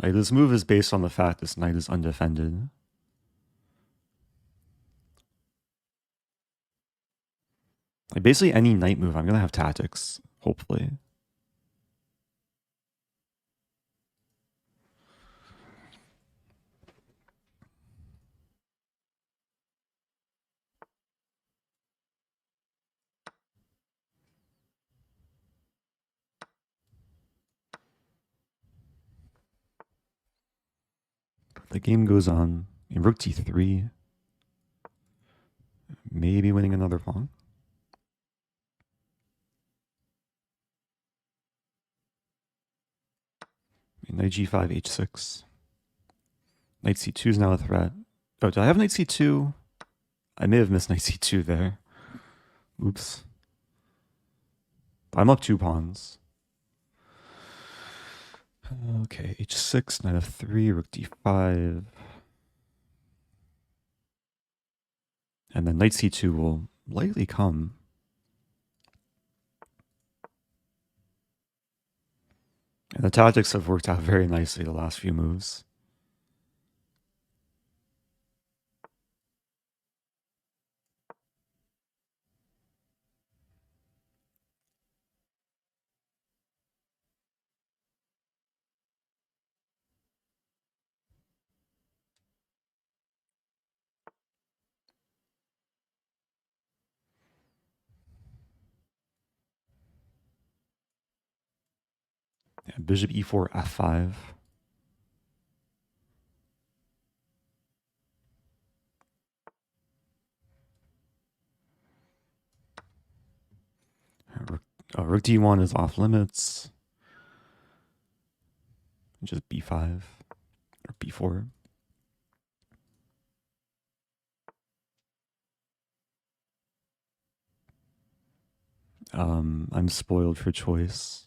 Like, this move is based on the fact this knight is undefended. Like, basically any knight move, I'm going to have tactics, hopefully. The game goes on. Rook d3. Maybe winning another pawn. Knight g5, h6. Knight c2 is now a threat. Oh, did I have knight c2? I may have missed knight c2 there. Oops. I'm up 2 pawns. Okay, h6, knight f3, rook d5. And then knight c2 will likely come. And the tactics have worked out very nicely the last few moves. Yeah, bishop e4, f5. Rook d1 is off limits. Just b5 or b4. I'm spoiled for choice.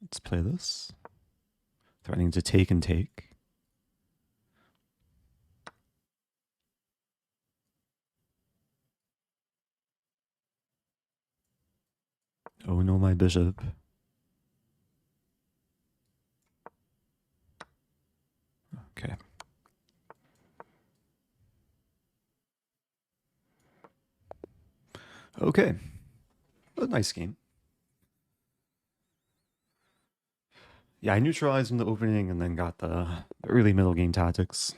Let's play this. Threatening to take and take. Oh no, my bishop. Okay. Okay. A nice game. Yeah, I neutralized in the opening and then got the early middle game tactics.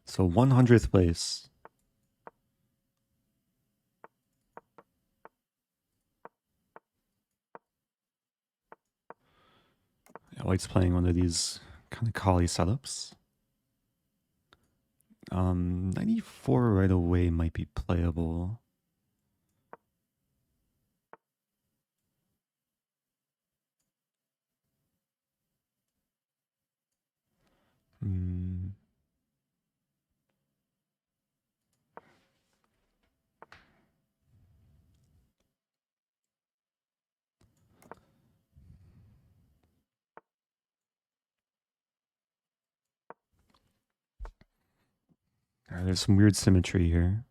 So 100th place. Yeah, White's playing one of these kind of collie setups. 94 right away might be playable. There's some weird symmetry here.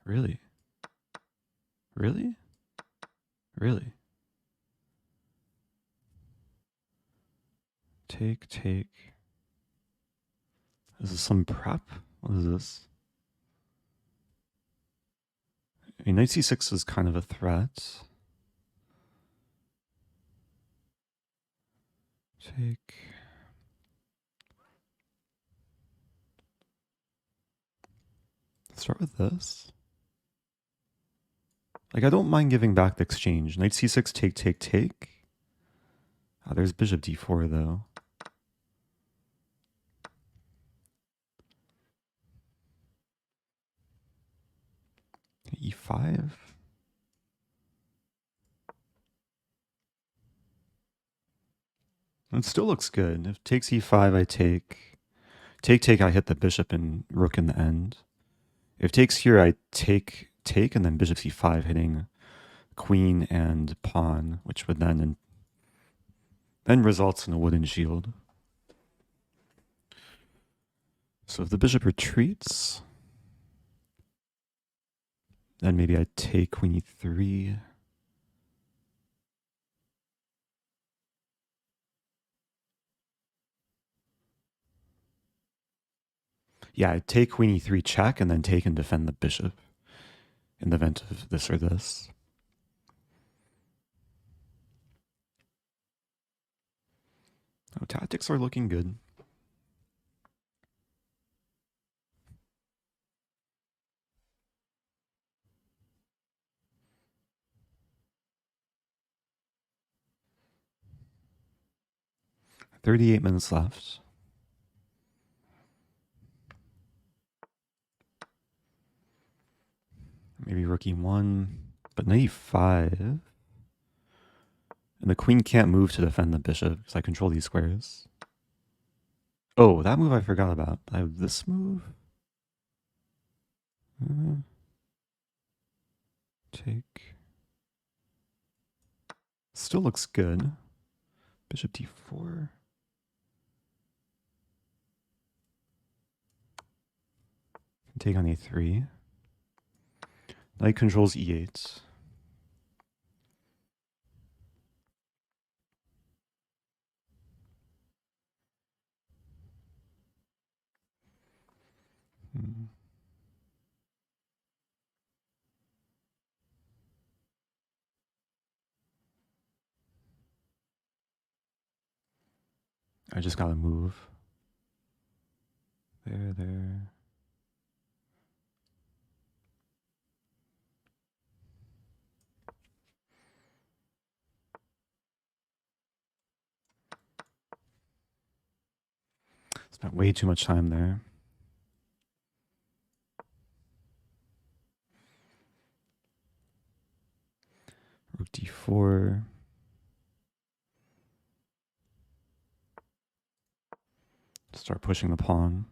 Really? Really? Really? Take, take. Is this some prep? What is this? I mean, knight c6 is kind of a threat. Take. Let's start with this. Like, I don't mind giving back the exchange. Knight c6, take, take, take. Oh, there's bishop d4, though. e5. It still looks good. If takes e5, I take. Take, take, I hit the bishop and rook in the end. If takes here, I take, take, and then bishop c5, hitting queen and pawn, which would then results in a wooden shield. So if the bishop retreats, then maybe I take queen e3. Yeah, I take queen e3 check and then take and defend the bishop in the event of this or this. Oh, tactics are looking good. "38 minutes left. Maybe rook e1, but knight e5. And the queen can't move to defend the bishop because I control these squares. Oh, that move I forgot about. I have this move. Take. Still looks good. Bishop d4. Take on a3. Knight controls e8. I just gotta move. There. Spent way too much time there. Rook d4. Start pushing the pawn.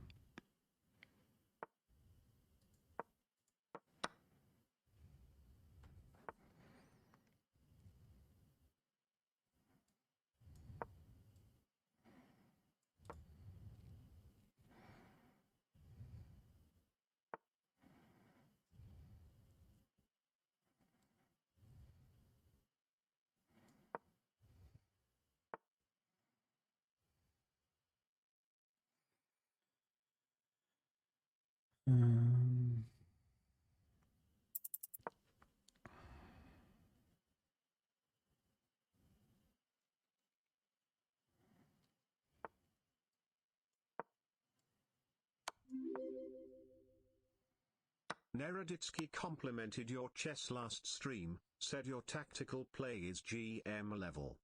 Neraditsky complimented your chess last stream, said your tactical play is GM level.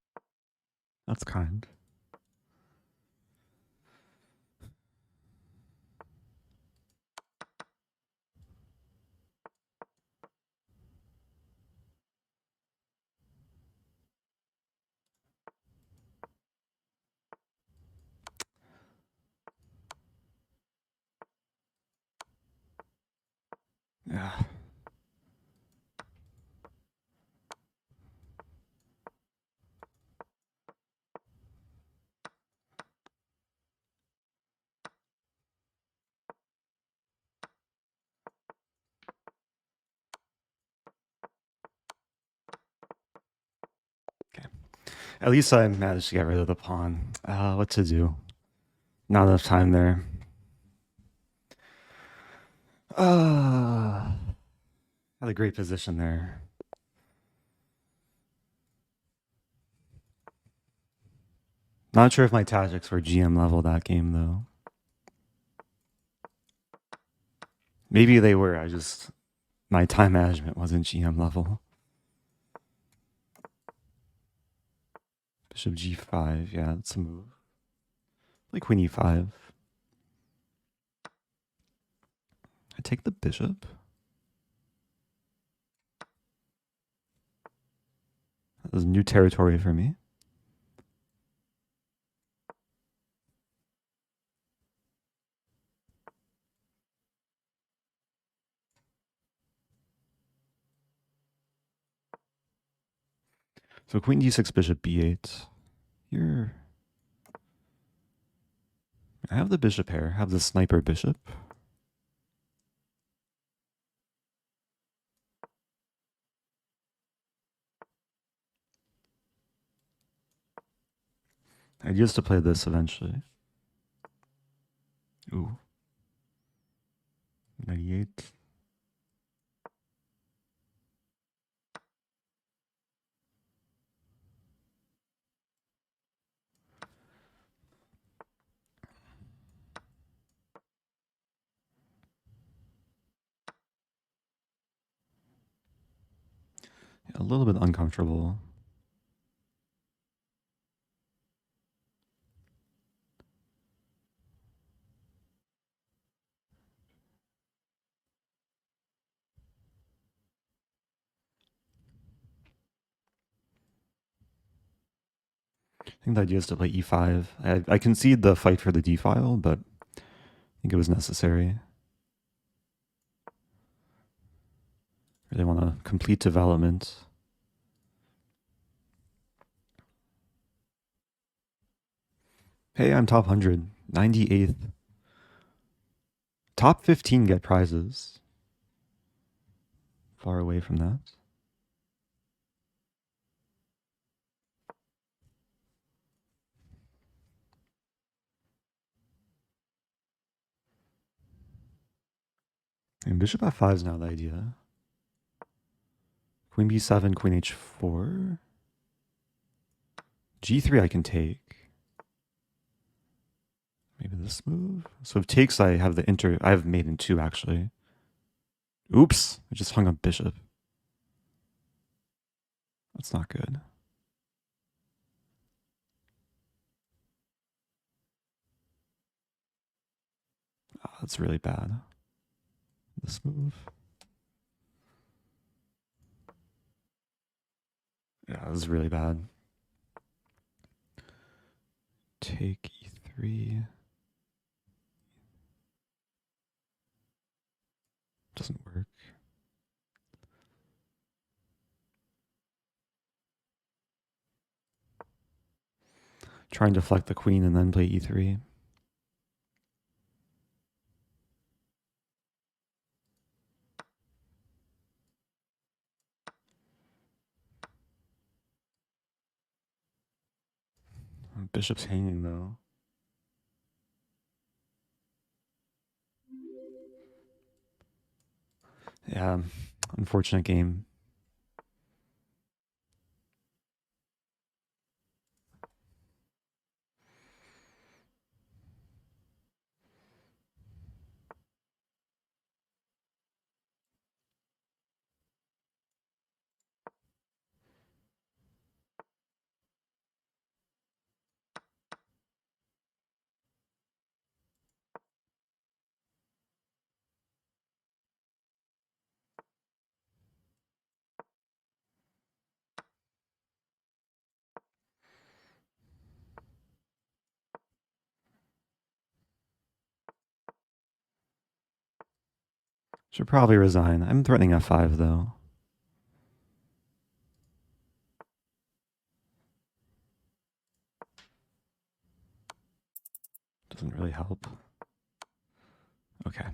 That's kind. Yeah. Okay. At least I managed to get rid of the pawn. What to do? Not enough time there. Had a great position there. Not sure if my tactics were GM level that game, though. Maybe they were. I just My time management wasn't GM level. Bishop g5, yeah, that's a move. Like queen e5. I take the bishop. That was new territory for me. So queen d6, bishop b8. Here. I have the bishop here. I have the sniper bishop. I used to play this eventually. Ooh. 98. A little bit uncomfortable. I think the idea is to play e5. I concede the fight for the d file, but I think it was necessary. Really want to complete development. Hey, I'm top 100, 98th. Top 15 get prizes. Far away from that. And bishop f5 is now the idea. Queen b7, queen h4. g3 I can take. Maybe this move. So if takes, I have I have mate in 2 actually. Oops, I just hung up bishop. That's not good. Oh, that's really bad. This move. Yeah, this is really bad. Take e3. Doesn't work. Try and deflect the queen and then play e3. Bishop's hanging though. Yeah, unfortunate game. Should probably resign. I'm threatening f5 though. Doesn't really help. Okay.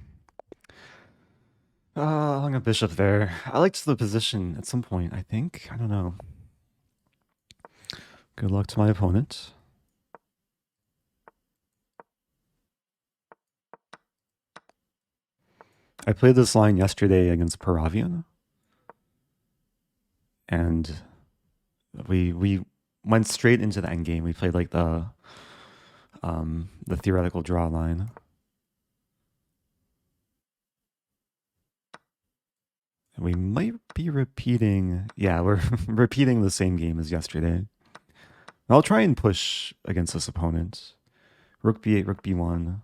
Hung a bishop there. I liked the position at some point, I think. I don't know. Good luck to my opponent. I played this line yesterday against Paravian. And we went straight into the endgame. We played like the theoretical draw line. We might be repeating. Yeah, we're repeating the same game as yesterday. I'll try and push against this opponent. Rook b8, rook b1.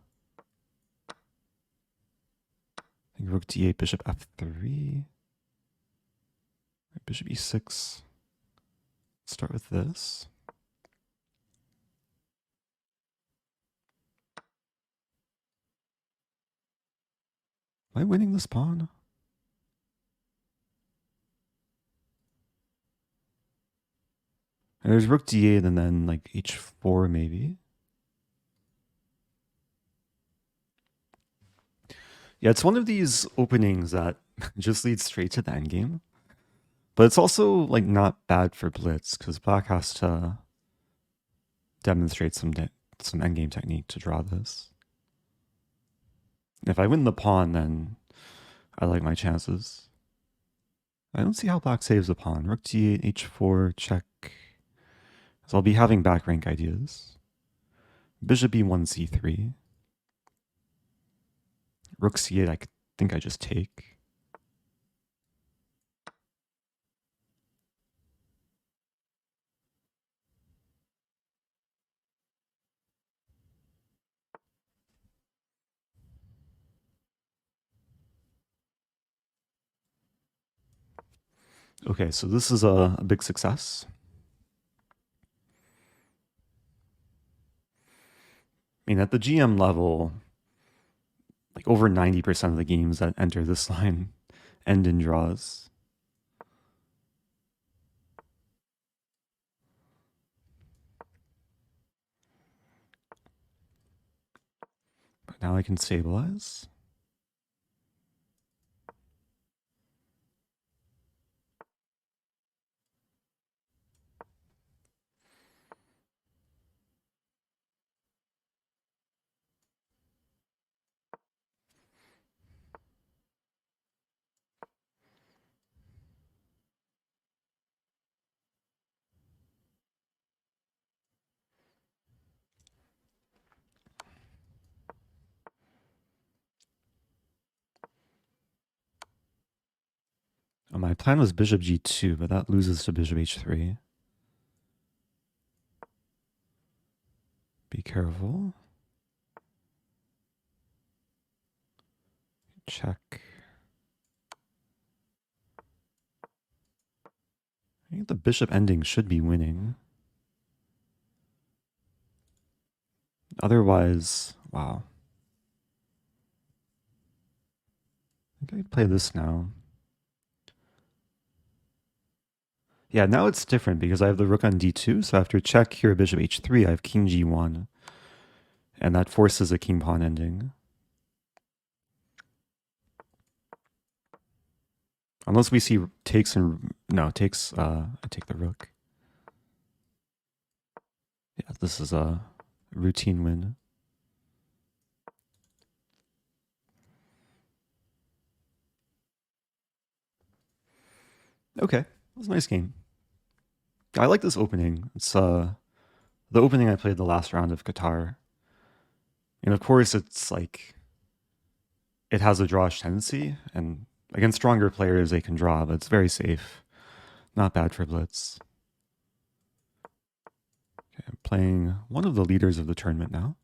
I think rook d8, bishop f3. Bishop e6. Start with this. Am I winning this pawn? And there's rook d8 and then like h4 maybe. Yeah, it's one of these openings that just leads straight to the endgame. But it's also like not bad for blitz because black has to demonstrate some endgame technique to draw this. If I win the pawn, then I like my chances. I don't see how black saves the pawn. Rook d8, h4, check. So I'll be having back rank ideas. Bishop e1, c3. Rook c8, I think I just take. Okay, so this is a big success. I mean, at the GM level, like over 90% of the games that enter this line end in draws. But now I can stabilize. Oh, my plan was bishop g2, but that loses to bishop h3. Be careful. Check. I think the bishop ending should be winning. Otherwise, wow. I think I play this now. Yeah, now it's different because I have the rook on d2, so after check here, bishop h3, I have king g1. And that forces a king pawn ending. Unless we see takes and... No, takes... I take the rook. Yeah, this is a routine win. Okay, that was a nice game. I like this opening. It's the opening I played the last round of Qatar. And of course, it's like... It has a drawish tendency, and against stronger players, they can draw, but it's very safe. Not bad for blitz. Okay, I'm playing one of the leaders of the tournament now.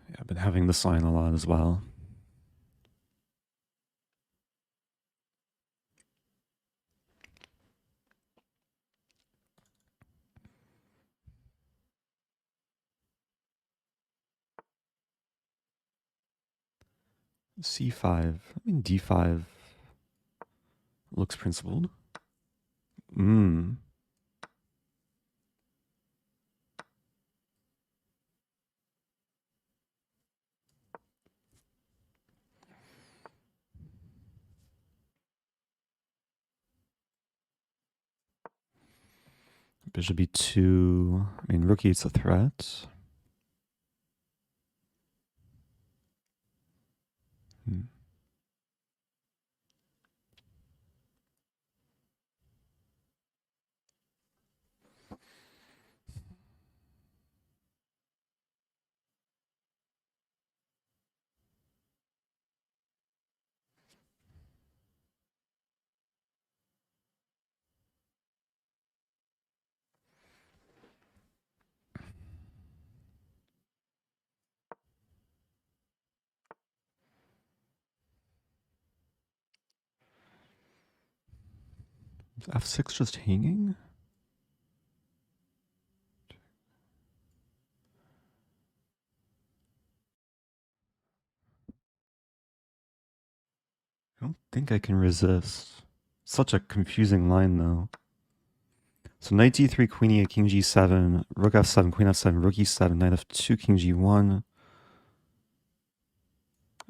Yeah, I've been having this line a lot as well. C5. I mean, D5 looks principled. Bishop b2. I mean, rook e8's a threat. F6 just hanging? I don't think I can resist. Such a confusing line, though. So knight d3, queen e8, king g7, rook f7, queen f7, rook e7, knight f2, king g1.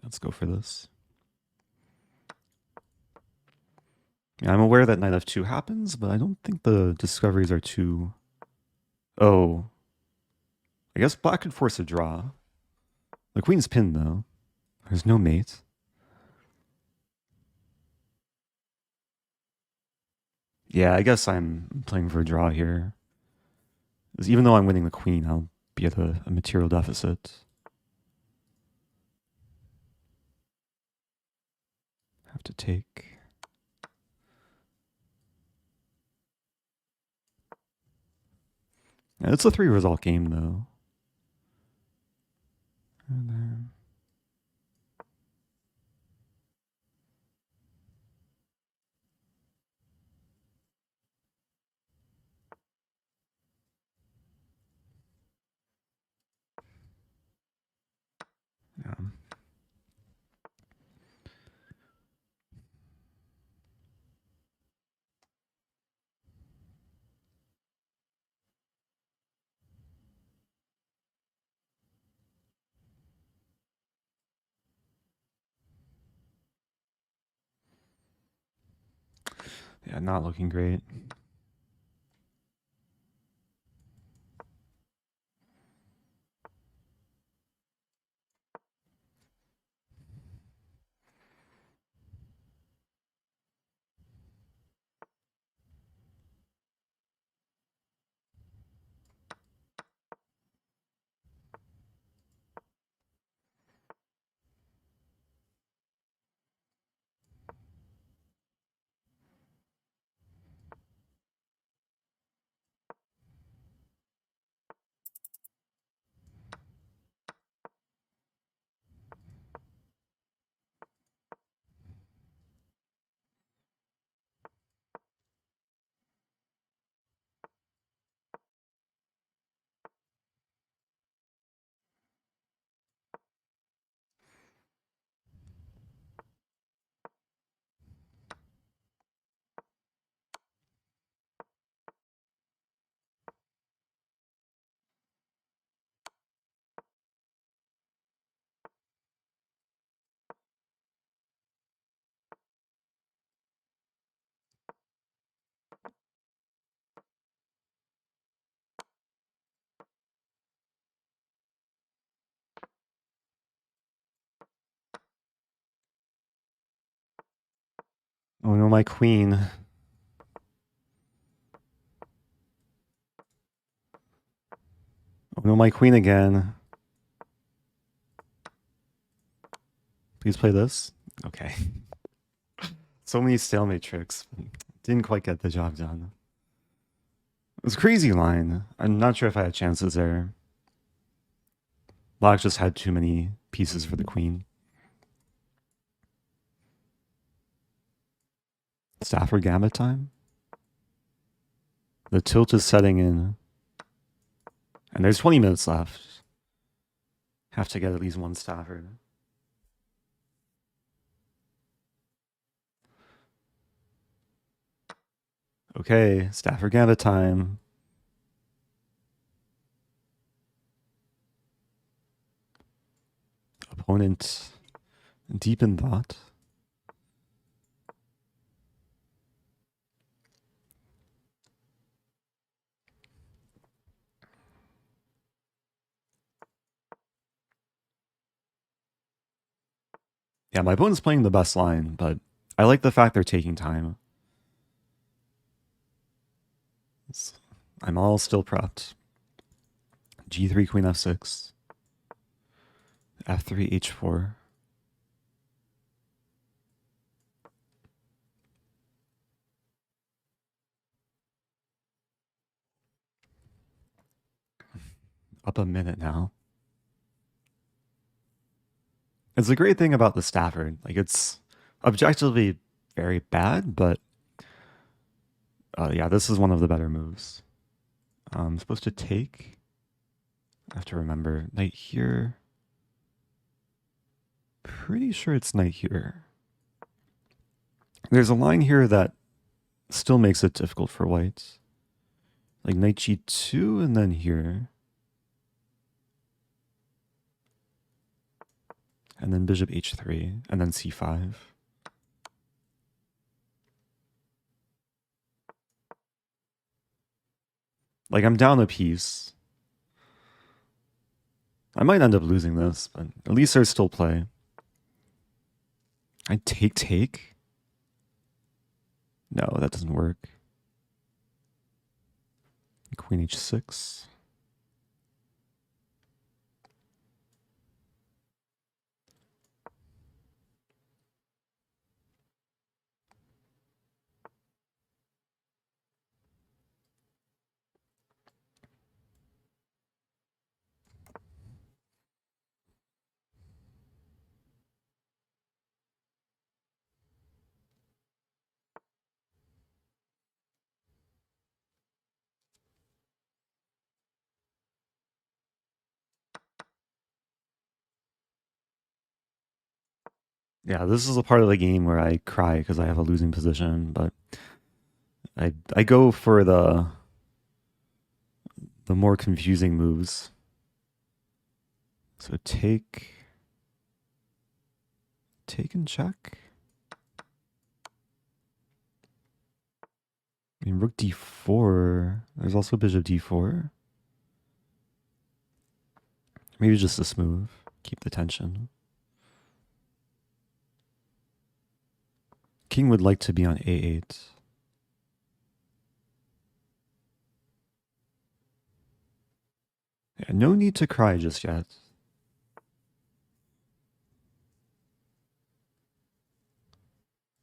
Let's go for this. Yeah, I'm aware that knight f2 happens, but I don't think the discoveries are too... Oh. I guess black could force a draw. The queen's pinned, though. There's no mate. Yeah, I guess I'm playing for a draw here. Because even though I'm winning the queen, I'll be at a material deficit. Have to take... Yeah, it's a 3-result game, though. And then... Yeah. Yeah, not looking great. Oh no, my queen. Oh no, my queen again. Please play this. Okay. So many stalemate tricks. Didn't quite get the job done. It was a crazy line. I'm not sure if I had chances there. Black just had too many pieces for the queen. Stafford Gambit time. The tilt is setting in. And there's 20 minutes left. Have to get at least one Stafford. Okay, Stafford Gambit time. Opponent deep in thought. Yeah, my opponent's playing the best line, but I like the fact they're taking time. I'm all still prepped. G3, Queen F6. F3, H4. Up a minute now. It's a great thing about the Stafford. Like, it's objectively very bad, but yeah, this is one of the better moves. I'm supposed to take. I have to remember. Knight here. Pretty sure it's knight here. There's a line here that still makes it difficult for white. Like knight g2 and then here. And then bishop h3 and then c5. Like I'm down a piece. I might end up losing this, but at least there's still play. I take. No, that doesn't work. Queen h6. Yeah, this is a part of the game where I cry because I have a losing position, but I go for the more confusing moves. So take and check. I mean, rook d4. There's also bishop d4. Maybe just this move. Keep the tension. King would like to be on a8. Yeah, no need to cry just yet.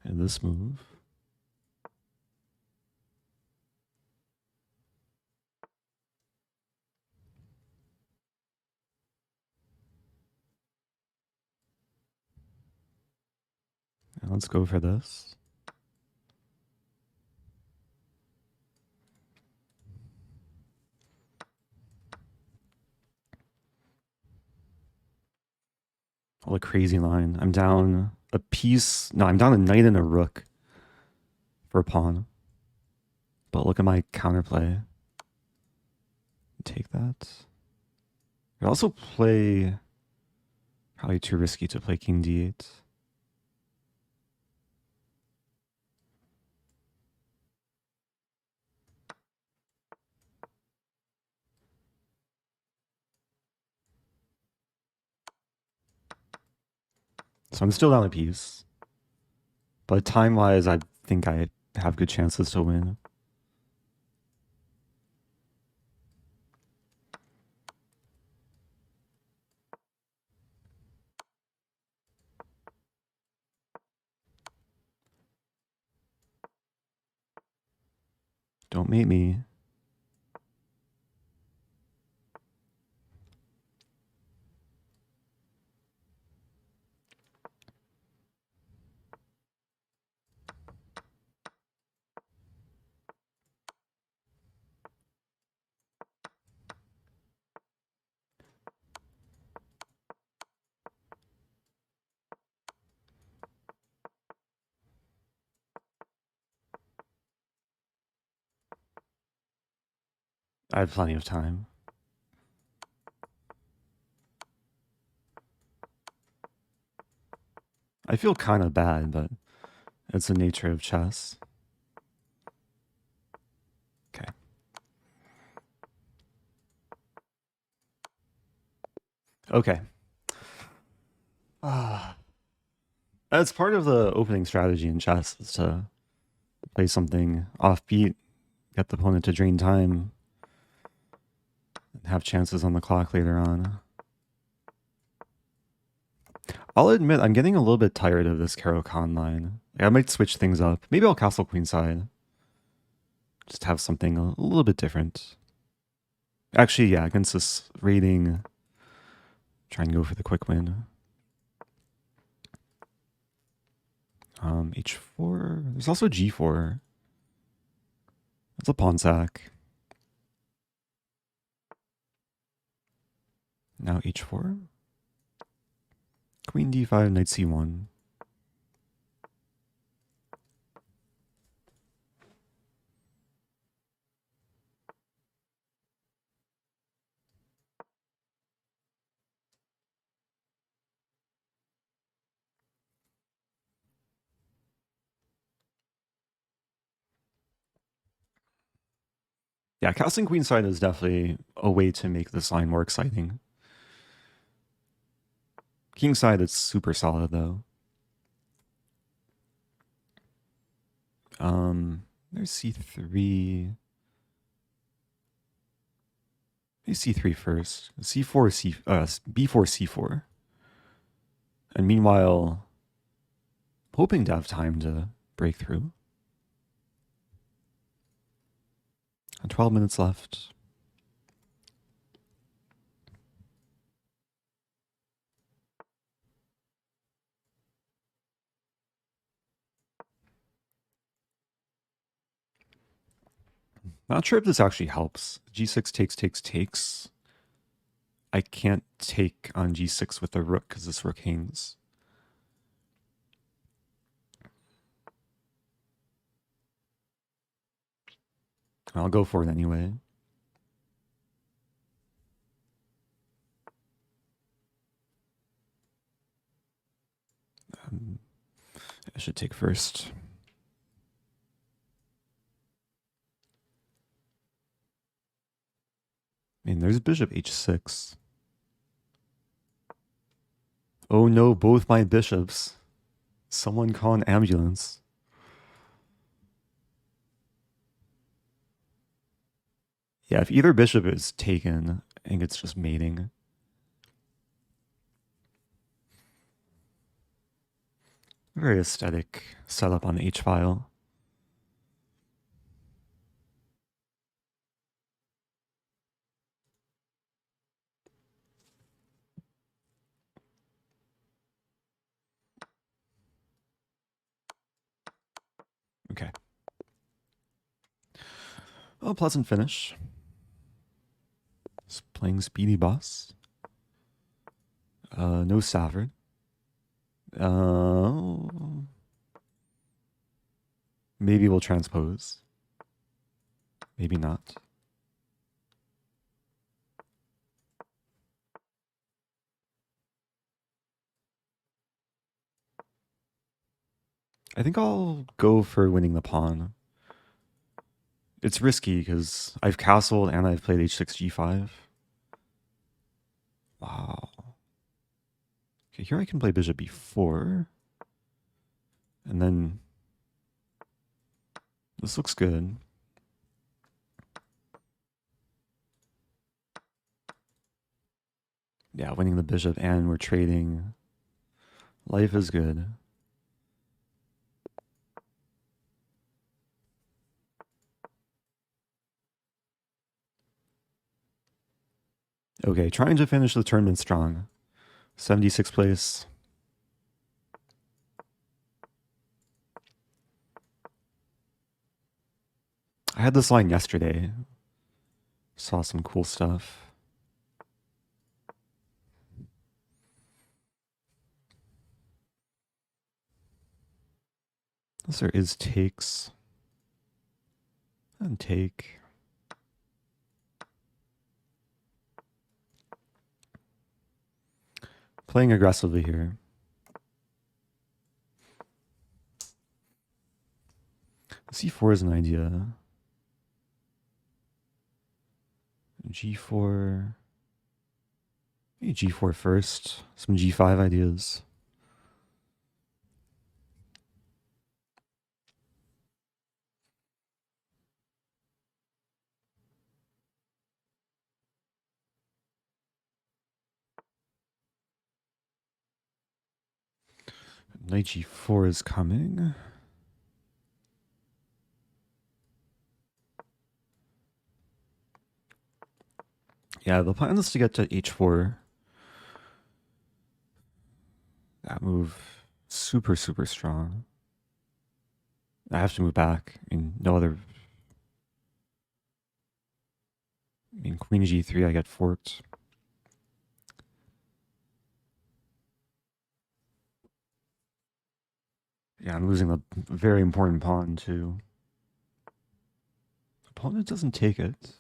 And this move. And let's go for this. All a crazy line. I'm down a piece. No, I'm down a knight and a rook for a pawn. But look at my counterplay. Take that. I also play... Probably too risky to play king d8. So I'm still down a piece. But time-wise, I think I have good chances to win. Don't mate me. I have plenty of time. I feel kind of bad, but it's the nature of chess. Okay. Okay. That's part of the opening strategy in chess, is to play something offbeat, get the opponent to drain time, and have chances on the clock later on. I'll admit, I'm getting a little bit tired of this Caro-Kann line. I might switch things up. Maybe I'll castle queenside. Just have something a little bit different. Actually, yeah, against this rating, try and go for the quick win. H4. There's also G4. That's a pawn sack. Now H4. Queen D5, Knight C1. Yeah, castling queenside is definitely a way to make this line more exciting. Kingside, it's super solid though. There's C3. Maybe C3 first. C4, B4, C4. And meanwhile, hoping to have time to break through. 12 minutes left. Not sure if this actually helps. G6 takes. I can't take on G6 with the rook because this rook hangs. I'll go for it anyway. I should take first. I mean, there's bishop H6. Oh no, both my bishops. Someone call an ambulance. Yeah, if either bishop is taken, I think it's just mating. Very aesthetic setup on H-file. Okay. Well, pleasant finish. Just playing SpeedyBoss. No Stafford. Maybe we'll transpose. Maybe not. I think I'll go for winning the pawn. It's risky because I've castled and I've played H6 G5. Wow. Okay, here I can play bishop B4. And then this looks good. Yeah, winning the bishop and we're trading. Life is good. Okay, trying to finish the tournament strong. 76th place. I had this line yesterday. Saw some cool stuff. Unless there is takes. And take. Playing aggressively here. C4 is an idea. G4. Maybe G4 first. Some G5 ideas. Knight g4 is coming. Yeah, the plan is to get to h4. That move, super, super strong. I have to move back. I mean, no other... I mean, queen g3, I get forked. Yeah, I'm losing a very important pawn, too. Opponent doesn't take it.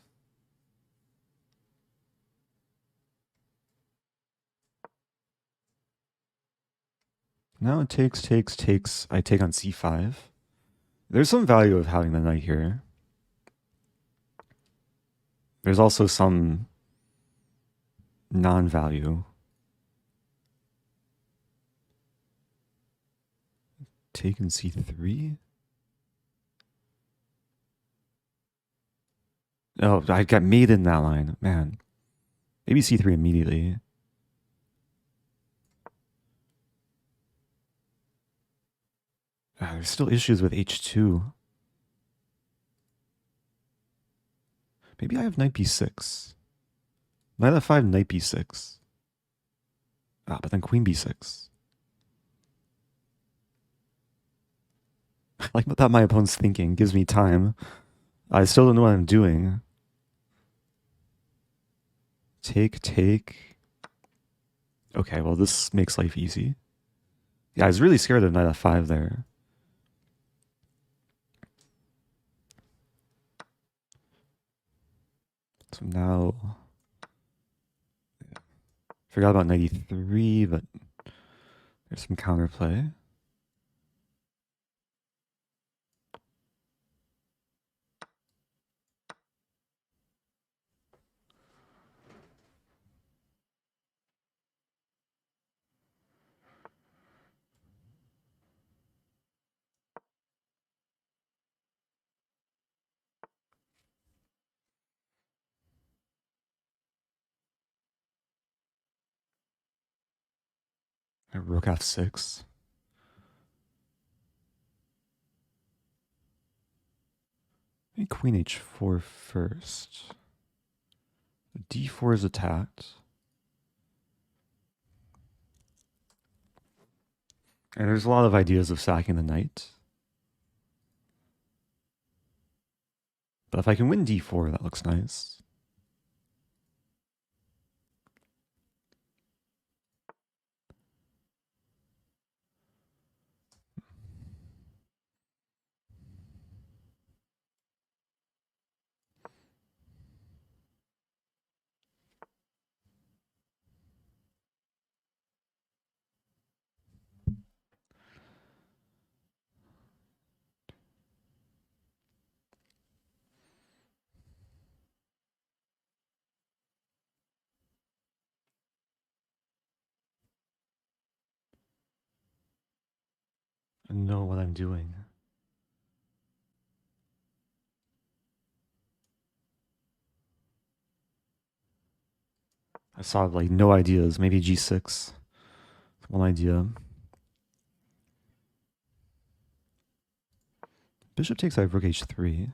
Now it takes. I take on c5. There's some value of having the knight here. There's also some non-value. Taken c3? Oh, I got made in that line. Man. Maybe c3 immediately. There's still issues with h2. Maybe I have knight b6. Knight f5, knight b6. But then queen b6. I like that my opponent's thinking. Gives me time. I still don't know what I'm doing. Take. Okay, well, this makes life easy. Yeah, I was really scared of knight f5 there. So now... Forgot about knight e3, but there's some counterplay. Rook f6. Maybe queen h4 first. d4 is attacked. And there's a lot of ideas of sacking the knight. But if I can win d4, that looks nice. I know what I'm doing. I saw like no ideas. Maybe g6. One idea. Bishop takes, I have rook h3.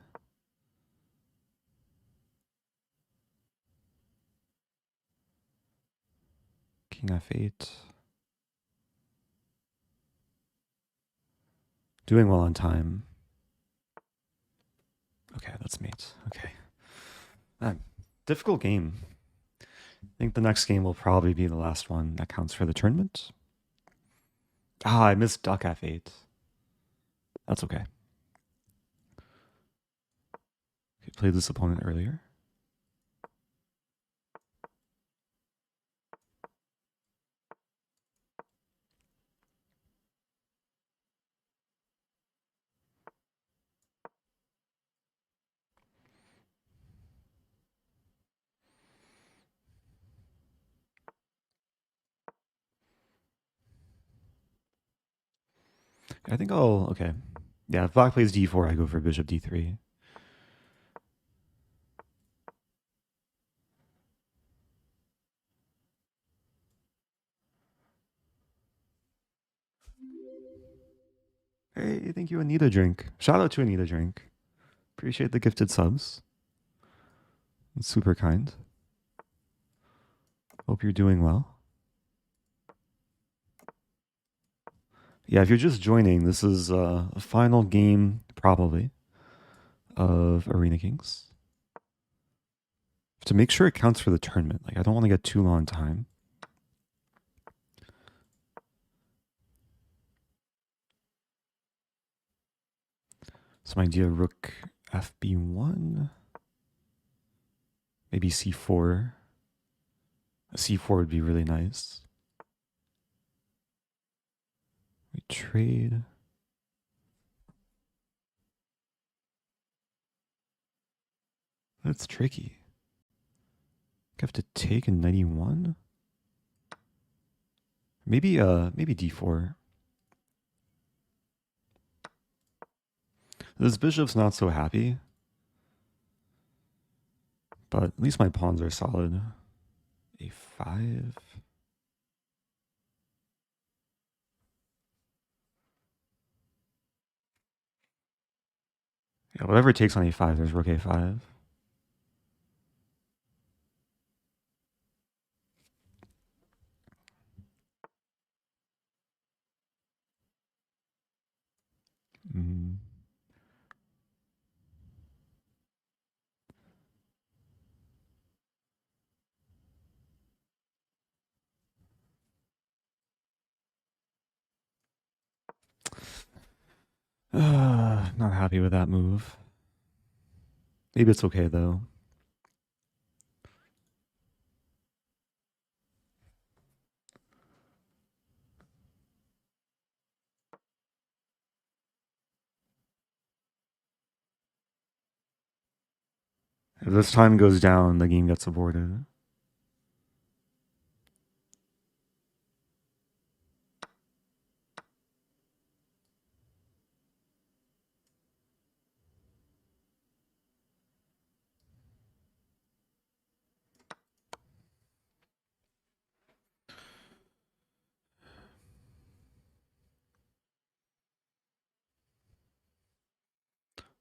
King f8. Doing well on time. Okay, that's mate. Okay. Difficult game. I think the next game will probably be the last one that counts for the tournament. I missed duck f8. That's okay. Played this opponent earlier. I think I'll... Okay. Yeah, if black plays d4, I go for bishop d3. Hey, thank you, Anita Drink. Shout out to Anita Drink. Appreciate the gifted subs. It's super kind. Hope you're doing well. Yeah, if you're just joining, this is a final game, probably, of Arena Kings. To make sure it counts for the tournament. Like, I don't want to get too long time. Some idea rook fb1. Maybe c4. A c4 would be really nice. We trade. That's tricky. I have to take a 91. Maybe d4. This bishop's not so happy. But at least my pawns are solid. a5. Yeah, whatever it takes on a5, there's rook a5. Mm. Not happy with that move. Maybe it's okay though. If this time goes down, the game gets aborted.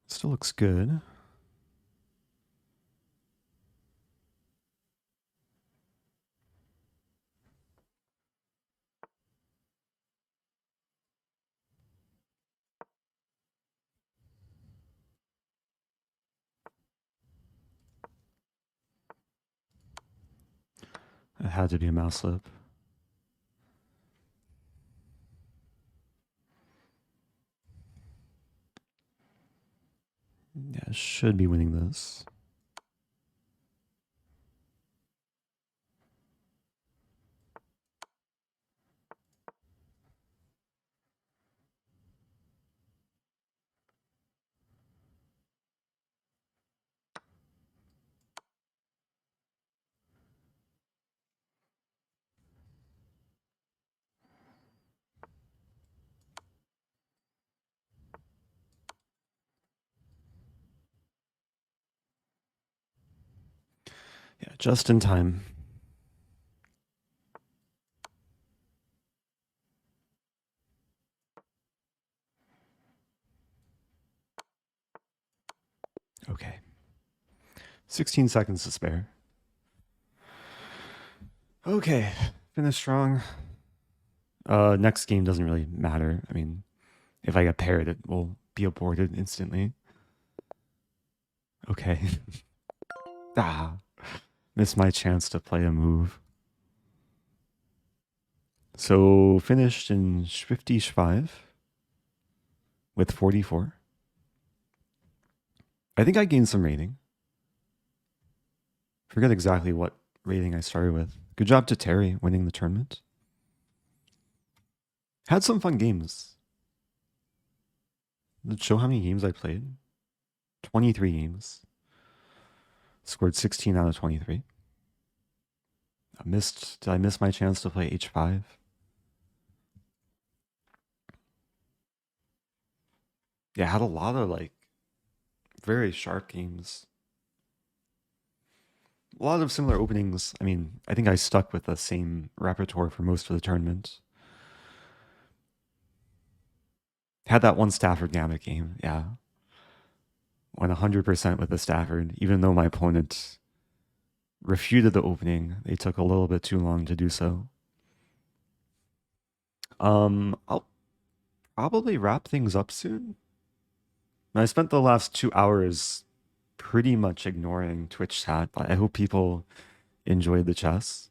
Still looks good. It had to be a mouse slip. Yeah, should be winning this. Yeah, just in time. Okay. 16 seconds to spare. Okay, finish strong. Next game doesn't really matter. I mean, if I get paired, it will be aborted instantly. Okay. Missed my chance to play a move. So finished in 55 with 44. I think I gained some rating. Forget exactly what rating I started with. Good job to Terry winning the tournament. Had some fun games. Let's show how many games I played. 23 games. Scored 16 out of 23. Did I miss my chance to play H5? Yeah, I had a lot of like very sharp games. A lot of similar openings. I mean, I think I stuck with the same repertoire for most of the tournament. Had that one Stafford Gambit game. Yeah. Went 100% with the Stafford, even though my opponent refuted the opening. They took a little bit too long to do so. I'll probably wrap things up soon. I spent the last 2 hours pretty much ignoring Twitch chat. I hope people enjoyed the chess.